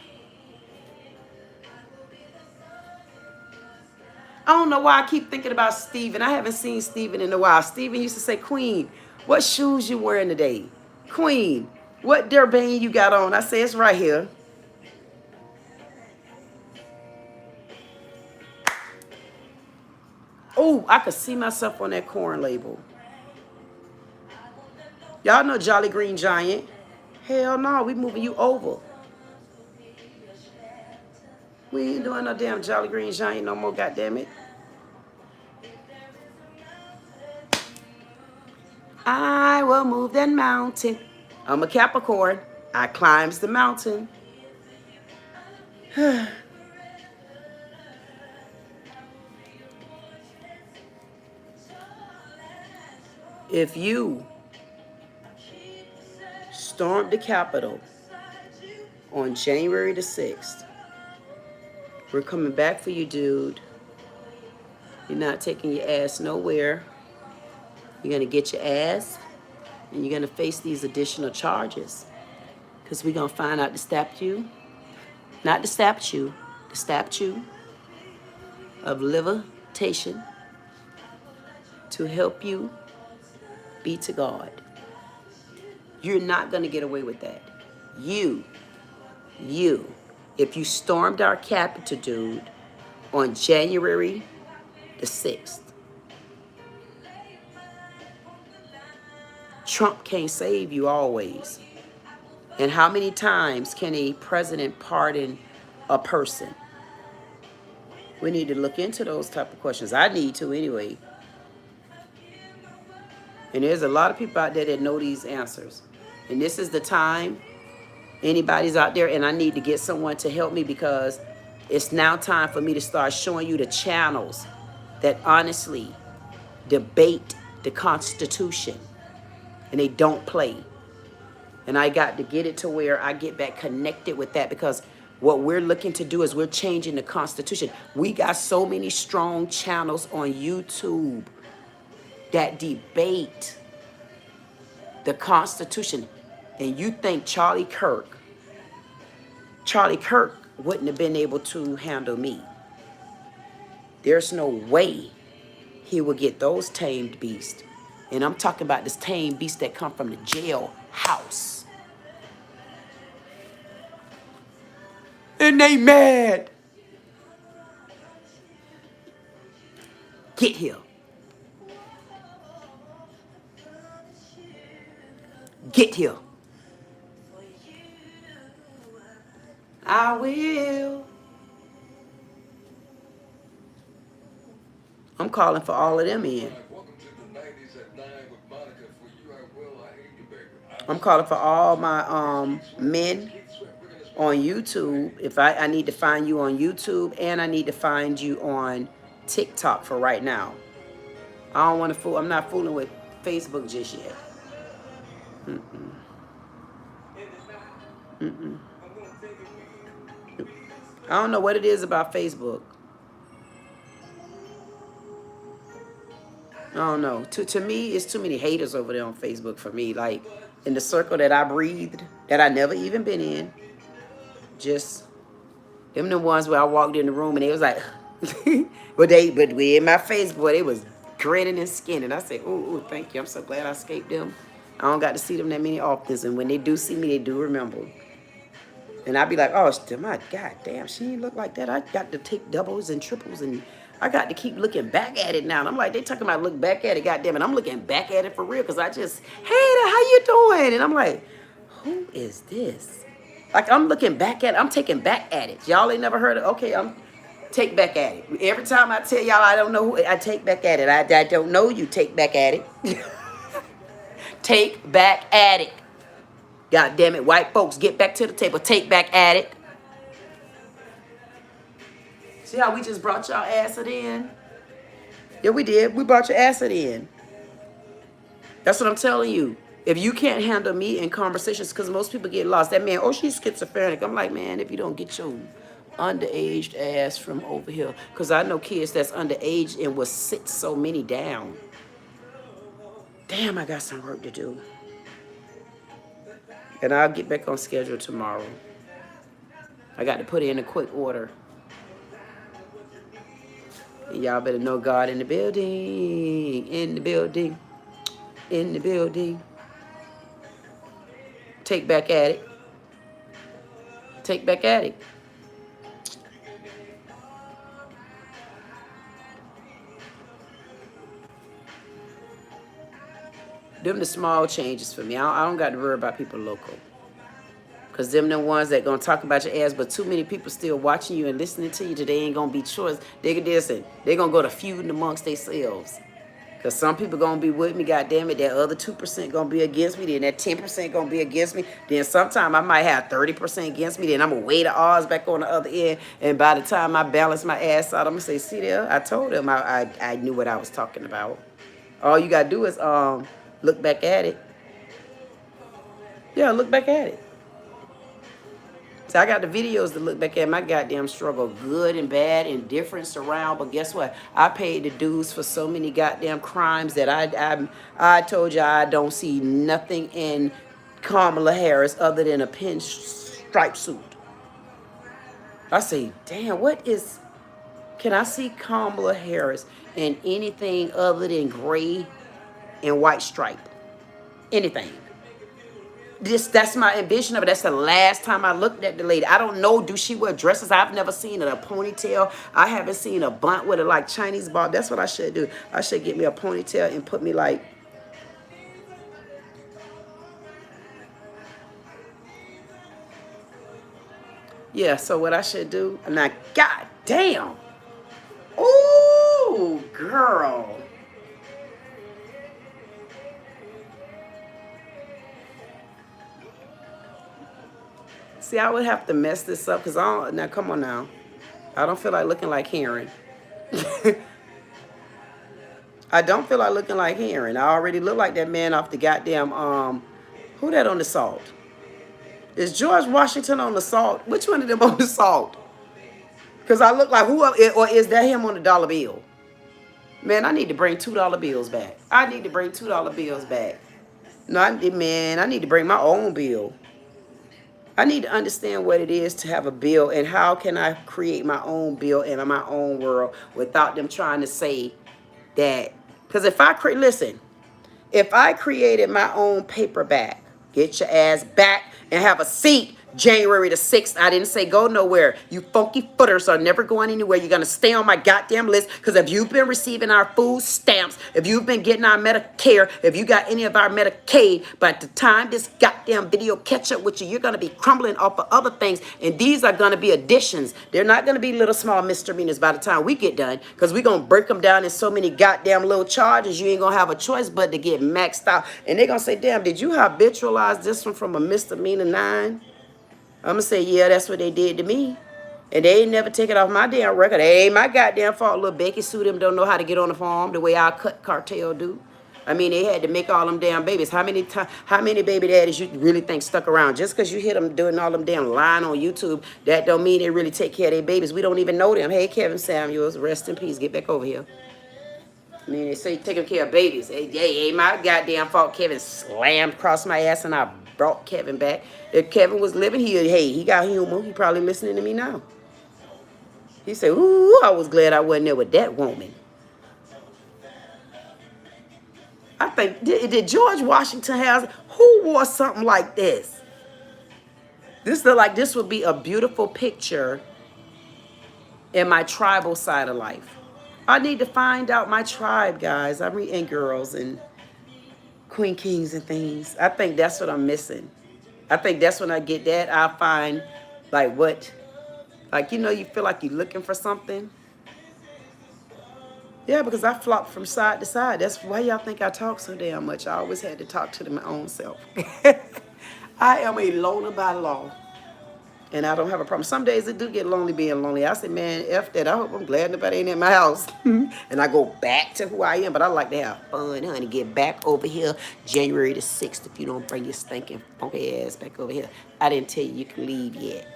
I don't know why I keep thinking about Steven. I haven't seen Steven in a while. Steven used to say, Queen, what shoes you wearing today? Queen, what Durban you got on? I say, it's right here. Oh, I could see myself on that corn label. Y'all know Jolly Green Giant. Hell no, we moving you over. We ain't doing no damn Jolly Green Giant no more, goddammit. I will move that mountain. I'm a Capricorn. I climbs the mountain. If you stormed the Capitol on January the 6th, we're coming back for you, dude. You're not taking your ass nowhere. You're going to get your ass, and you're going to face these additional charges. Because we're going to find out the statute, not the statute, the statute of limitation to help you be to God. You're not going to get away with that. You, if you stormed our Capitol, dude, on January the 6th, Trump can't save you always. And how many times can a president pardon a person? We need to look into those type of questions. I need to anyway. And there's a lot of people out there that know these answers. And this is the time. Anybody's out there, and I need to get someone to help me, because it's now time for me to start showing you the channels that honestly debate the Constitution, and they don't play. And I got to get it to where I get back connected with that, because what we're looking to do is we're changing the Constitution. We got so many strong channels on YouTube that debate the Constitution. And you think Charlie Kirk wouldn't have been able to handle me. There's no way he would get those tamed beasts. And I'm talking about this tamed beast that come from the jailhouse. And they mad. Get here. Get here. I will. I'm calling for all of them in. I'm calling for all my men on YouTube. If I need to find you on YouTube, and I need to find you on TikTok for right now. I don't want to fool. I'm not fooling with Facebook just yet. I don't know what it is about Facebook. I don't know. To me, it's too many haters over there on Facebook for me. Like, in the circle that I breathed, that I never even been in. Just, them the ones where I walked in the room and they was like, but we in my face, boy, they was grinning and skinning. I said, ooh, thank you. I'm so glad I escaped them. I don't got to see them that many often. And when they do see me, they do remember. And I'd be like, oh, my God damn, she ain't look like that. I got to take doubles and triples, and I got to keep looking back at it now. And I'm like, they talking about look back at it, goddamn it. I'm looking back at it for real, because I just, hey, how you doing? And I'm like, who is this? Like, I'm looking back at it. I'm taking back at it. Y'all ain't never heard of, okay, I'm take back at it. Every time I tell y'all I don't know who, I take back at it. I don't know you, take back at it. Take back at it. God damn it, white folks, get back to the table. Take back at it. See how we just brought y'all acid in? Yeah, we did. We brought your acid in. That's what I'm telling you. If you can't handle me in conversations, because most people get lost. That man, oh, she's schizophrenic. I'm like, man, if you don't get your Underaged ass from over here. Because I know kids that's underage and will sit so many down. Damn, I got some work to do. And I'll get back on schedule tomorrow. I got to put it in a quick order. Y'all better know God in the building. In the building. In the building. Take back at it. Take back at it. Them the small changes for me. I don't got to worry about people local. Because them the ones that going to talk about your ass, but too many people still watching you and listening to you today ain't going to be choice. They're going to go to feuding amongst themselves. Because some people going to be with me, goddamn it. That other 2% going to be against me. Then that 10% going to be against me. Then sometime I might have 30% against me. Then I'm going to weigh the odds back on the other end. And by the time I balance my ass out, I'm going to say, see there, I told them I knew what I was talking about. All you got to do is look back at it. Yeah, look back at it. So I got the videos to look back at my goddamn struggle, good and bad, indifference around. But guess what? I paid the dues for so many goddamn crimes that I told you I don't see nothing in Kamala Harris other than a pinstripe suit. I say, damn, what is... Can I see Kamala Harris in anything other than gray and white stripe? Anything. That's my ambition of it. That's the last time I looked at the lady. I don't know, do she wear dresses? I've never seen a ponytail. I haven't seen a bunt with a like Chinese bob. That's what I should do. I should get me a ponytail and put me like... Yeah, so what I should do... Now, god damn. Ooh, girl. See, I would have to mess this up because I don't... Now, come on now. I don't feel like looking like Karen. I don't feel like looking like Karen. I already look like that man off the goddamn... Who that on the salt? Is George Washington on the salt? Which one of them on the salt? Because I look like who... Or is that him on the dollar bill? Man, I need to bring $2 bills back. I need to bring $2 bills back. No, I need to bring my own bill. I need to understand what it is to have a bill and how can I create my own bill in my own world without them trying to say that. Because if I created my own paperback, get your ass back and have a seat January the 6th. I didn't say go nowhere. You funky footers are never going anywhere. You're going to stay on my goddamn list because if you've been receiving our food stamps, if you've been getting our Medicare, if you got any of our Medicaid, by the time this goddamn video catch up with you, you're going to be crumbling off of other things. And these are going to be additions. They're not going to be little small misdemeanors by the time we get done because we're going to break them down in so many goddamn little charges. You ain't going to have a choice but to get maxed out. And they're going to say, damn, did you habitualize this one from a misdemeanor 9? I'm going to say, yeah, that's what they did to me. And they ain't never take it off my damn record. It ain't my goddamn fault. Little Becky Sue them don't know how to get on the farm the way our cut cartel do. I mean, they had to make all them damn babies. How many baby daddies you really think stuck around? Just because you hit them doing all them damn lying on YouTube, that don't mean they really take care of their babies. We don't even know them. Hey, Kevin Samuels, rest in peace. Get back over here. I mean, they say taking care of babies. Hey, ain't my goddamn fault. Kevin slammed across my ass and I brought Kevin back. If Kevin was living here, hey, he got humor. He probably listening to me now. He said, ooh, I was glad I wasn't there with that woman. I think, did George Washington have, who wore something like this? This look like this would be a beautiful picture in my tribal side of life. I need to find out my tribe, guys. I'm reading girls and queen kings and things. I think that's what I'm missing. I think that's when I get that. I'll find like what, like, you know, you feel like you're looking for something. Yeah, because I flop from side to side. That's why y'all think I talk so damn much. I always had to talk to my own self. I am a loner by law. And I don't have a problem. Some days it do get lonely being lonely. I say, man, F that. I hope I'm glad nobody ain't in my house. And I go back to who I am. But I like to have fun, honey. Get back over here January the 6th if you don't bring your stinking funky ass back over here. I didn't tell you you can leave yet.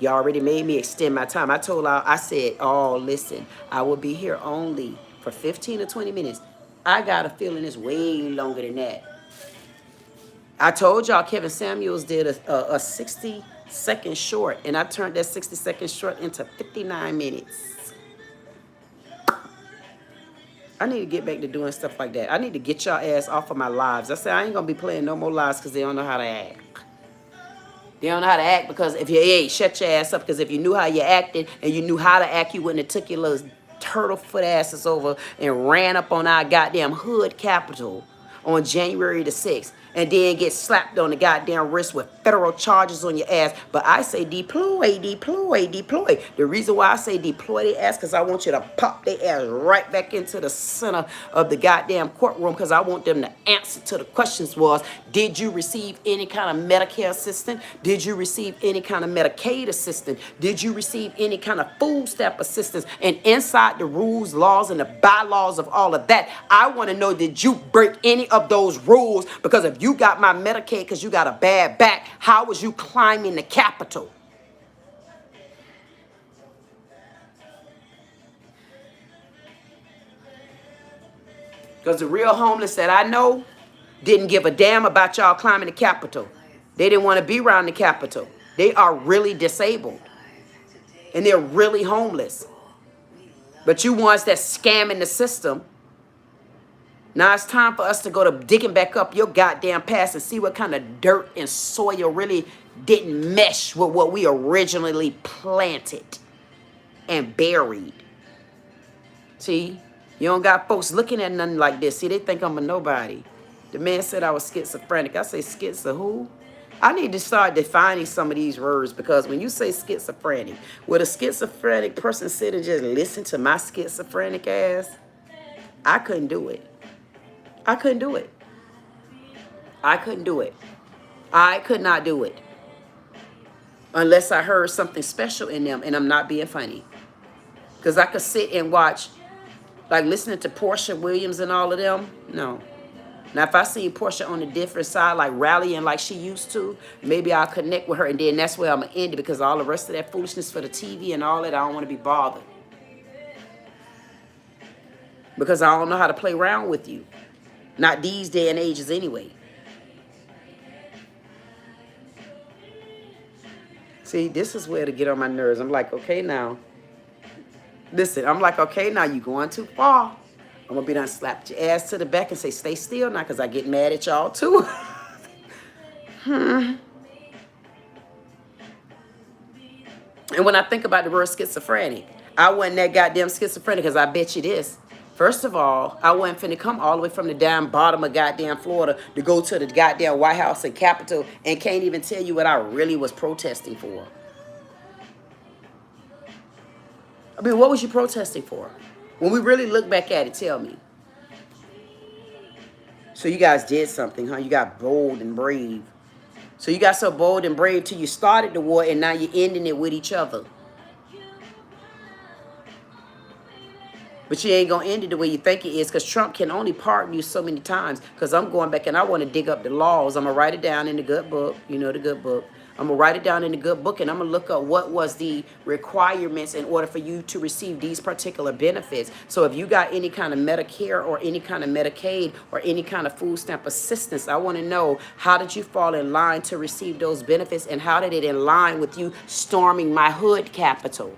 You already made me extend my time. I told her, I said, oh, listen, I will be here only for 15 or 20 minutes. I got a feeling it's way longer than that. I told y'all Kevin Samuels did a 60-second short, and I turned that 60-second short into 59 minutes. I need to get back to doing stuff like that. I need to get y'all ass off of my lives. I said I ain't going to be playing no more lives because they don't know how to act. They don't know how to act because if you ain't, shut your ass up. Because if you knew how you acted and you knew how to act, you wouldn't have took your little turtle foot asses over and ran up on our goddamn hood capital on January the 6th. And then get slapped on the goddamn wrist with federal charges on your ass. But I say deploy, deploy, deploy. The reason why I say deploy their ass because I want you to pop their ass right back into the center of the goddamn courtroom because I want them to answer to the questions was, did you receive any kind of Medicare assistance? Did you receive any kind of Medicaid assistance? Did you receive any kind of food stamp assistance? And inside the rules, laws, and the bylaws of all of that, I want to know, did you break any of those rules? Because if you got my Medicaid because you got a bad back, how was you climbing the Capitol? Because the real homeless that I know didn't give a damn about y'all climbing the Capitol. They didn't want to be around the Capitol. They are really disabled. And they're really homeless. But you ones that scamming the system, now it's time for us to go to digging back up your goddamn past and see what kind of dirt and soil really didn't mesh with what we originally planted and buried. See, you don't got folks looking at nothing like this. See, they think I'm a nobody. The man said I was schizophrenic. I say schizo who? I need to start defining some of these words because when you say schizophrenic, would a schizophrenic person sit and just listen to my schizophrenic ass? I couldn't do it. I couldn't do it. I couldn't do it. I could not do it. Unless I heard something special in them, and I'm not being funny. Because I could sit and watch, like listening to Portia Williams and all of them. No. Now, if I see Portia on a different side, like rallying like she used to, maybe I'll connect with her, and then that's where I'm going to end it because all the rest of that foolishness for the TV and all that, I don't want to be bothered. Because I don't know how to play around with you. Not these day and ages anyway. See, this is where to get on my nerves. I'm like, okay, now. Listen, I'm like, okay, now you going too far. I'm going to be done slapped your ass to the back and say, stay still now, because I get mad at y'all too. And when I think about the word schizophrenic, I wasn't that goddamn schizophrenic because I bet you this. First of all, I wasn't finna come all the way from the damn bottom of goddamn Florida to go to the goddamn White House and Capitol and can't even tell you what I really was protesting for. I mean, what was you protesting for? When we really look back at it, tell me. So you guys did something, huh? You got bold and brave. So you got so bold and brave till you started the war and now you're ending it with each other. But you ain't going to end it the way you think it is because Trump can only pardon you so many times because I'm going back and I want to dig up the laws. I'm going to write it down in the good book. You know the good book. I'm going to write it down in the good book and I'm going to look up what was the requirements in order for you to receive these particular benefits. So if you got any kind of Medicare or any kind of Medicaid or any kind of food stamp assistance, I want to know how did you fall in line to receive those benefits and how did it in line with you storming my hood capital?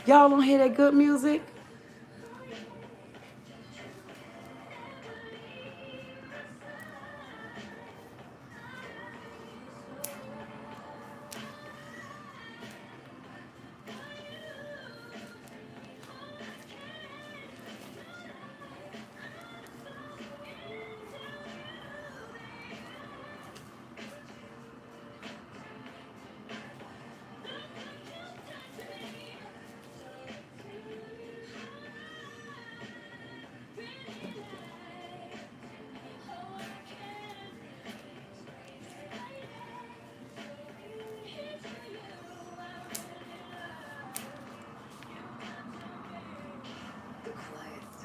Y'all don't hear that good music?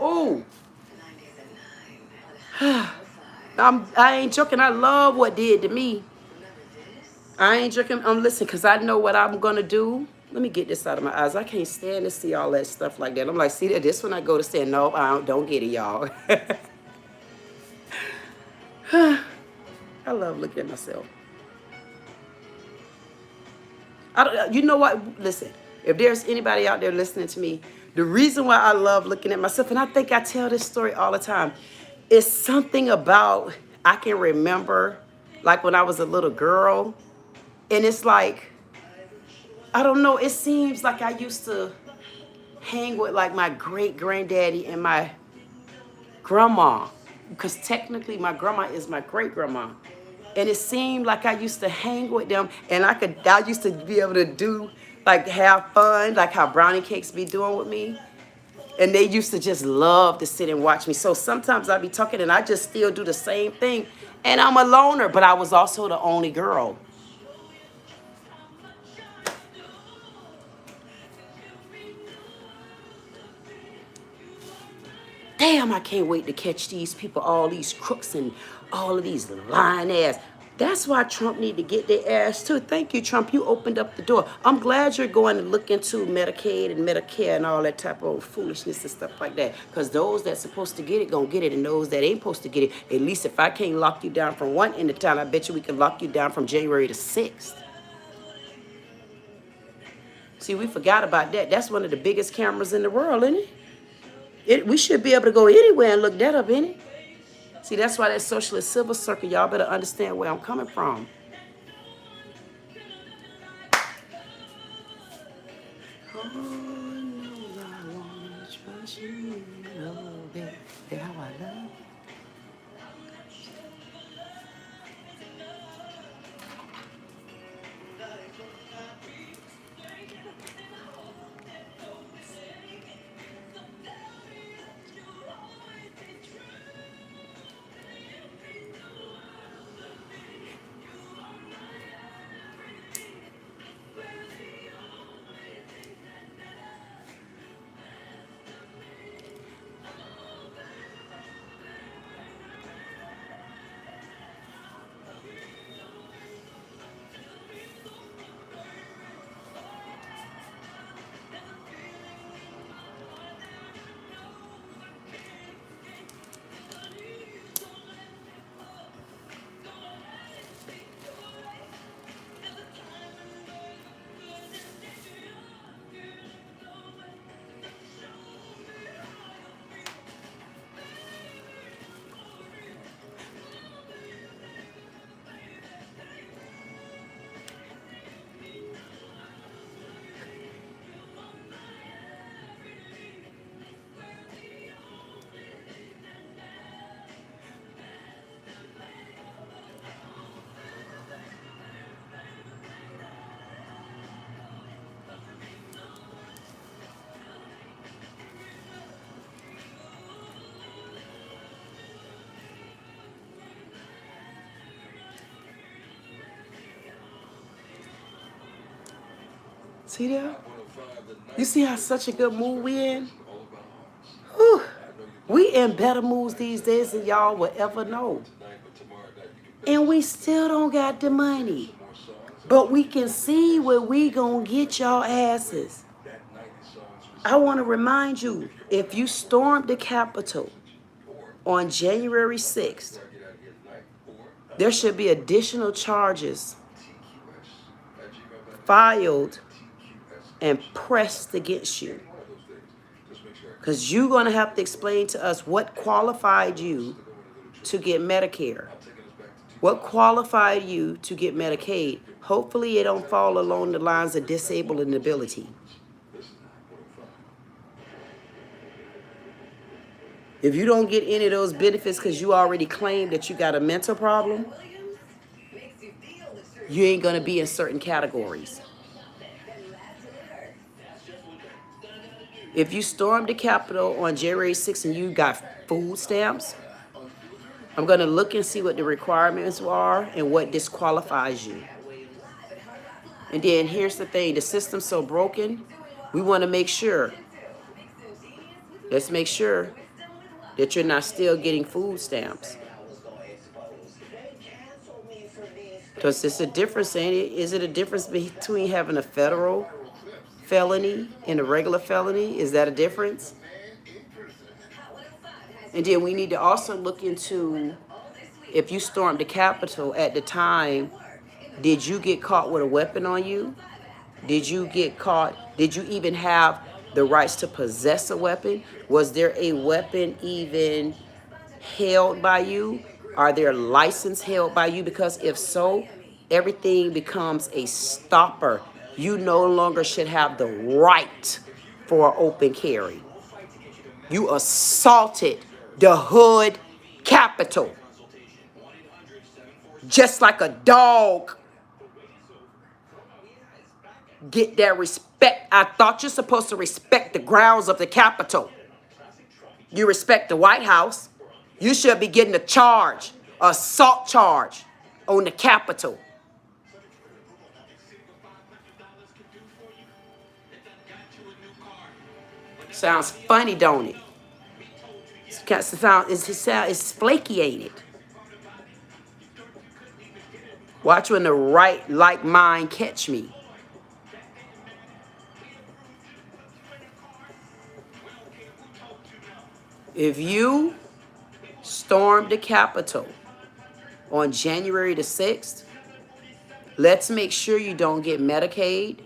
Oh, I ain't joking. I love what did to me. I ain't joking. Listen, because I know what I'm going to do. Let me get this out of my eyes. I can't stand to see all that stuff like that. I'm like, see that? This when I go to say, no, don't get it, y'all. I love looking at myself. You know what? Listen, if there's anybody out there listening to me, the reason why I love looking at myself, and I think I tell this story all the time, is something about, I can remember, like when I was a little girl, and it's like, I don't know, it seems like I used to hang with like my great granddaddy and my grandma, because technically my grandma is my great grandma. And it seemed like I used to hang with them, and I used to be able to do, like, have fun, like how brownie cakes be doing with me. And they used to just love to sit and watch me. So sometimes I'd be talking and I just still do the same thing. And I'm a loner, but I was also the only girl. Damn, I can't wait to catch these people, all these crooks and all of these lying ass. That's why Trump need to get their ass too. Thank you, Trump. You opened up the door. I'm glad you're going to look into Medicaid and Medicare and all that type of foolishness and stuff like that. Because those that's supposed to get it, gonna get it. And those that ain't supposed to get it, at least if I can't lock you down from one end of town, I bet you we can lock you down from January the 6th. See, we forgot about that. That's one of the biggest cameras in the world, isn't it? We should be able to go anywhere and look that up, innit? See, that's why that socialist civil circle, y'all better understand where I'm coming from. Oh, no, I wanna trust you, oh, baby, how I love you. See there? You see how such a good mood we in? Whew. We in better moods these days than y'all will ever know. And we still don't got the money. But we can see where we gonna get y'all asses. I want to remind you, if you stormed the Capitol on January 6th, there should be additional charges filed and pressed against you. Because you're going to have to explain to us what qualified you to get Medicare. What qualified you to get Medicaid. Hopefully it don't fall along the lines of disabled and ability. If you don't get any of those benefits because you already claimed that you got a mental problem, you ain't going to be in certain categories. If you stormed the Capitol on January 6th and you got food stamps, I'm going to look and see what the requirements are and what disqualifies you. And then here's the thing, the system's so broken, we want to make sure, let's make sure that you're not still getting food stamps. Because it's a difference, ain't it? Is it a difference between having a federal felony and a regular felony? Is that a difference? And then we need to also look into, if you stormed the Capitol at the time, did you get caught with a weapon on you? Did you get caught? Did you even have the rights to possess a weapon? Was there a weapon even held by you? Are there license held by you? Because if so, everything becomes a stopper. You no longer should have the right for open carry. You assaulted the hood Capitol, just like a dog. Get that respect. I thought you're supposed to respect the grounds of the Capitol. You respect the White House. You should be getting a charge, assault charge on the Capitol. Sounds funny, don't it? It's flaky, ain't it? Watch when the right like mind catch me. If you stormed the Capitol on January the 6th, let's make sure you don't get Medicaid.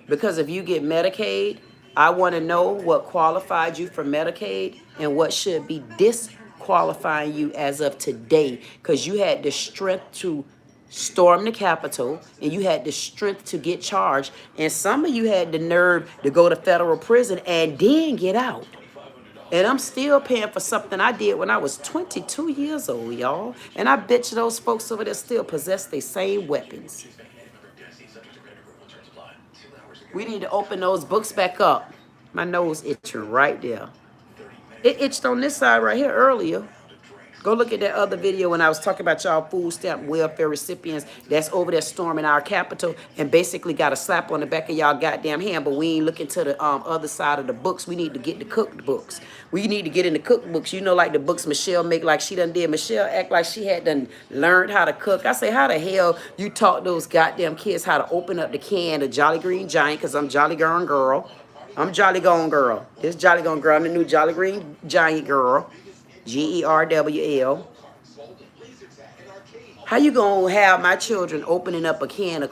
Because if you get Medicaid, I want to know what qualified you for Medicaid and what should be disqualifying you as of today. Because you had the strength to storm the Capitol and you had the strength to get charged. And some of you had the nerve to go to federal prison and then get out. And I'm still paying for something I did when I was 22 years old, y'all. And I bet you those folks over there still possess the same weapons. We need to open those books back up. My nose itching right there. It itched on this side right here earlier. Go look at that other video when I was talking about y'all food stamp welfare recipients that's over there storming our Capitol and basically got a slap on the back of y'all goddamn hand, but we ain't looking to the other side of the books. We need to get the cooked books. We need to get in the cookbooks. You know, like the books Michelle make like she done did. Michelle act like she had done learned how to cook. I say, how the hell you taught those goddamn kids how to open up the can of Jolly Green Giant? Because I'm Jolly Gone Girl. I'm Jolly Gone Girl. This Jolly Gone Girl. I'm the new Jolly Green Giant Girl. GERWL. How you gonna have my children opening up a can of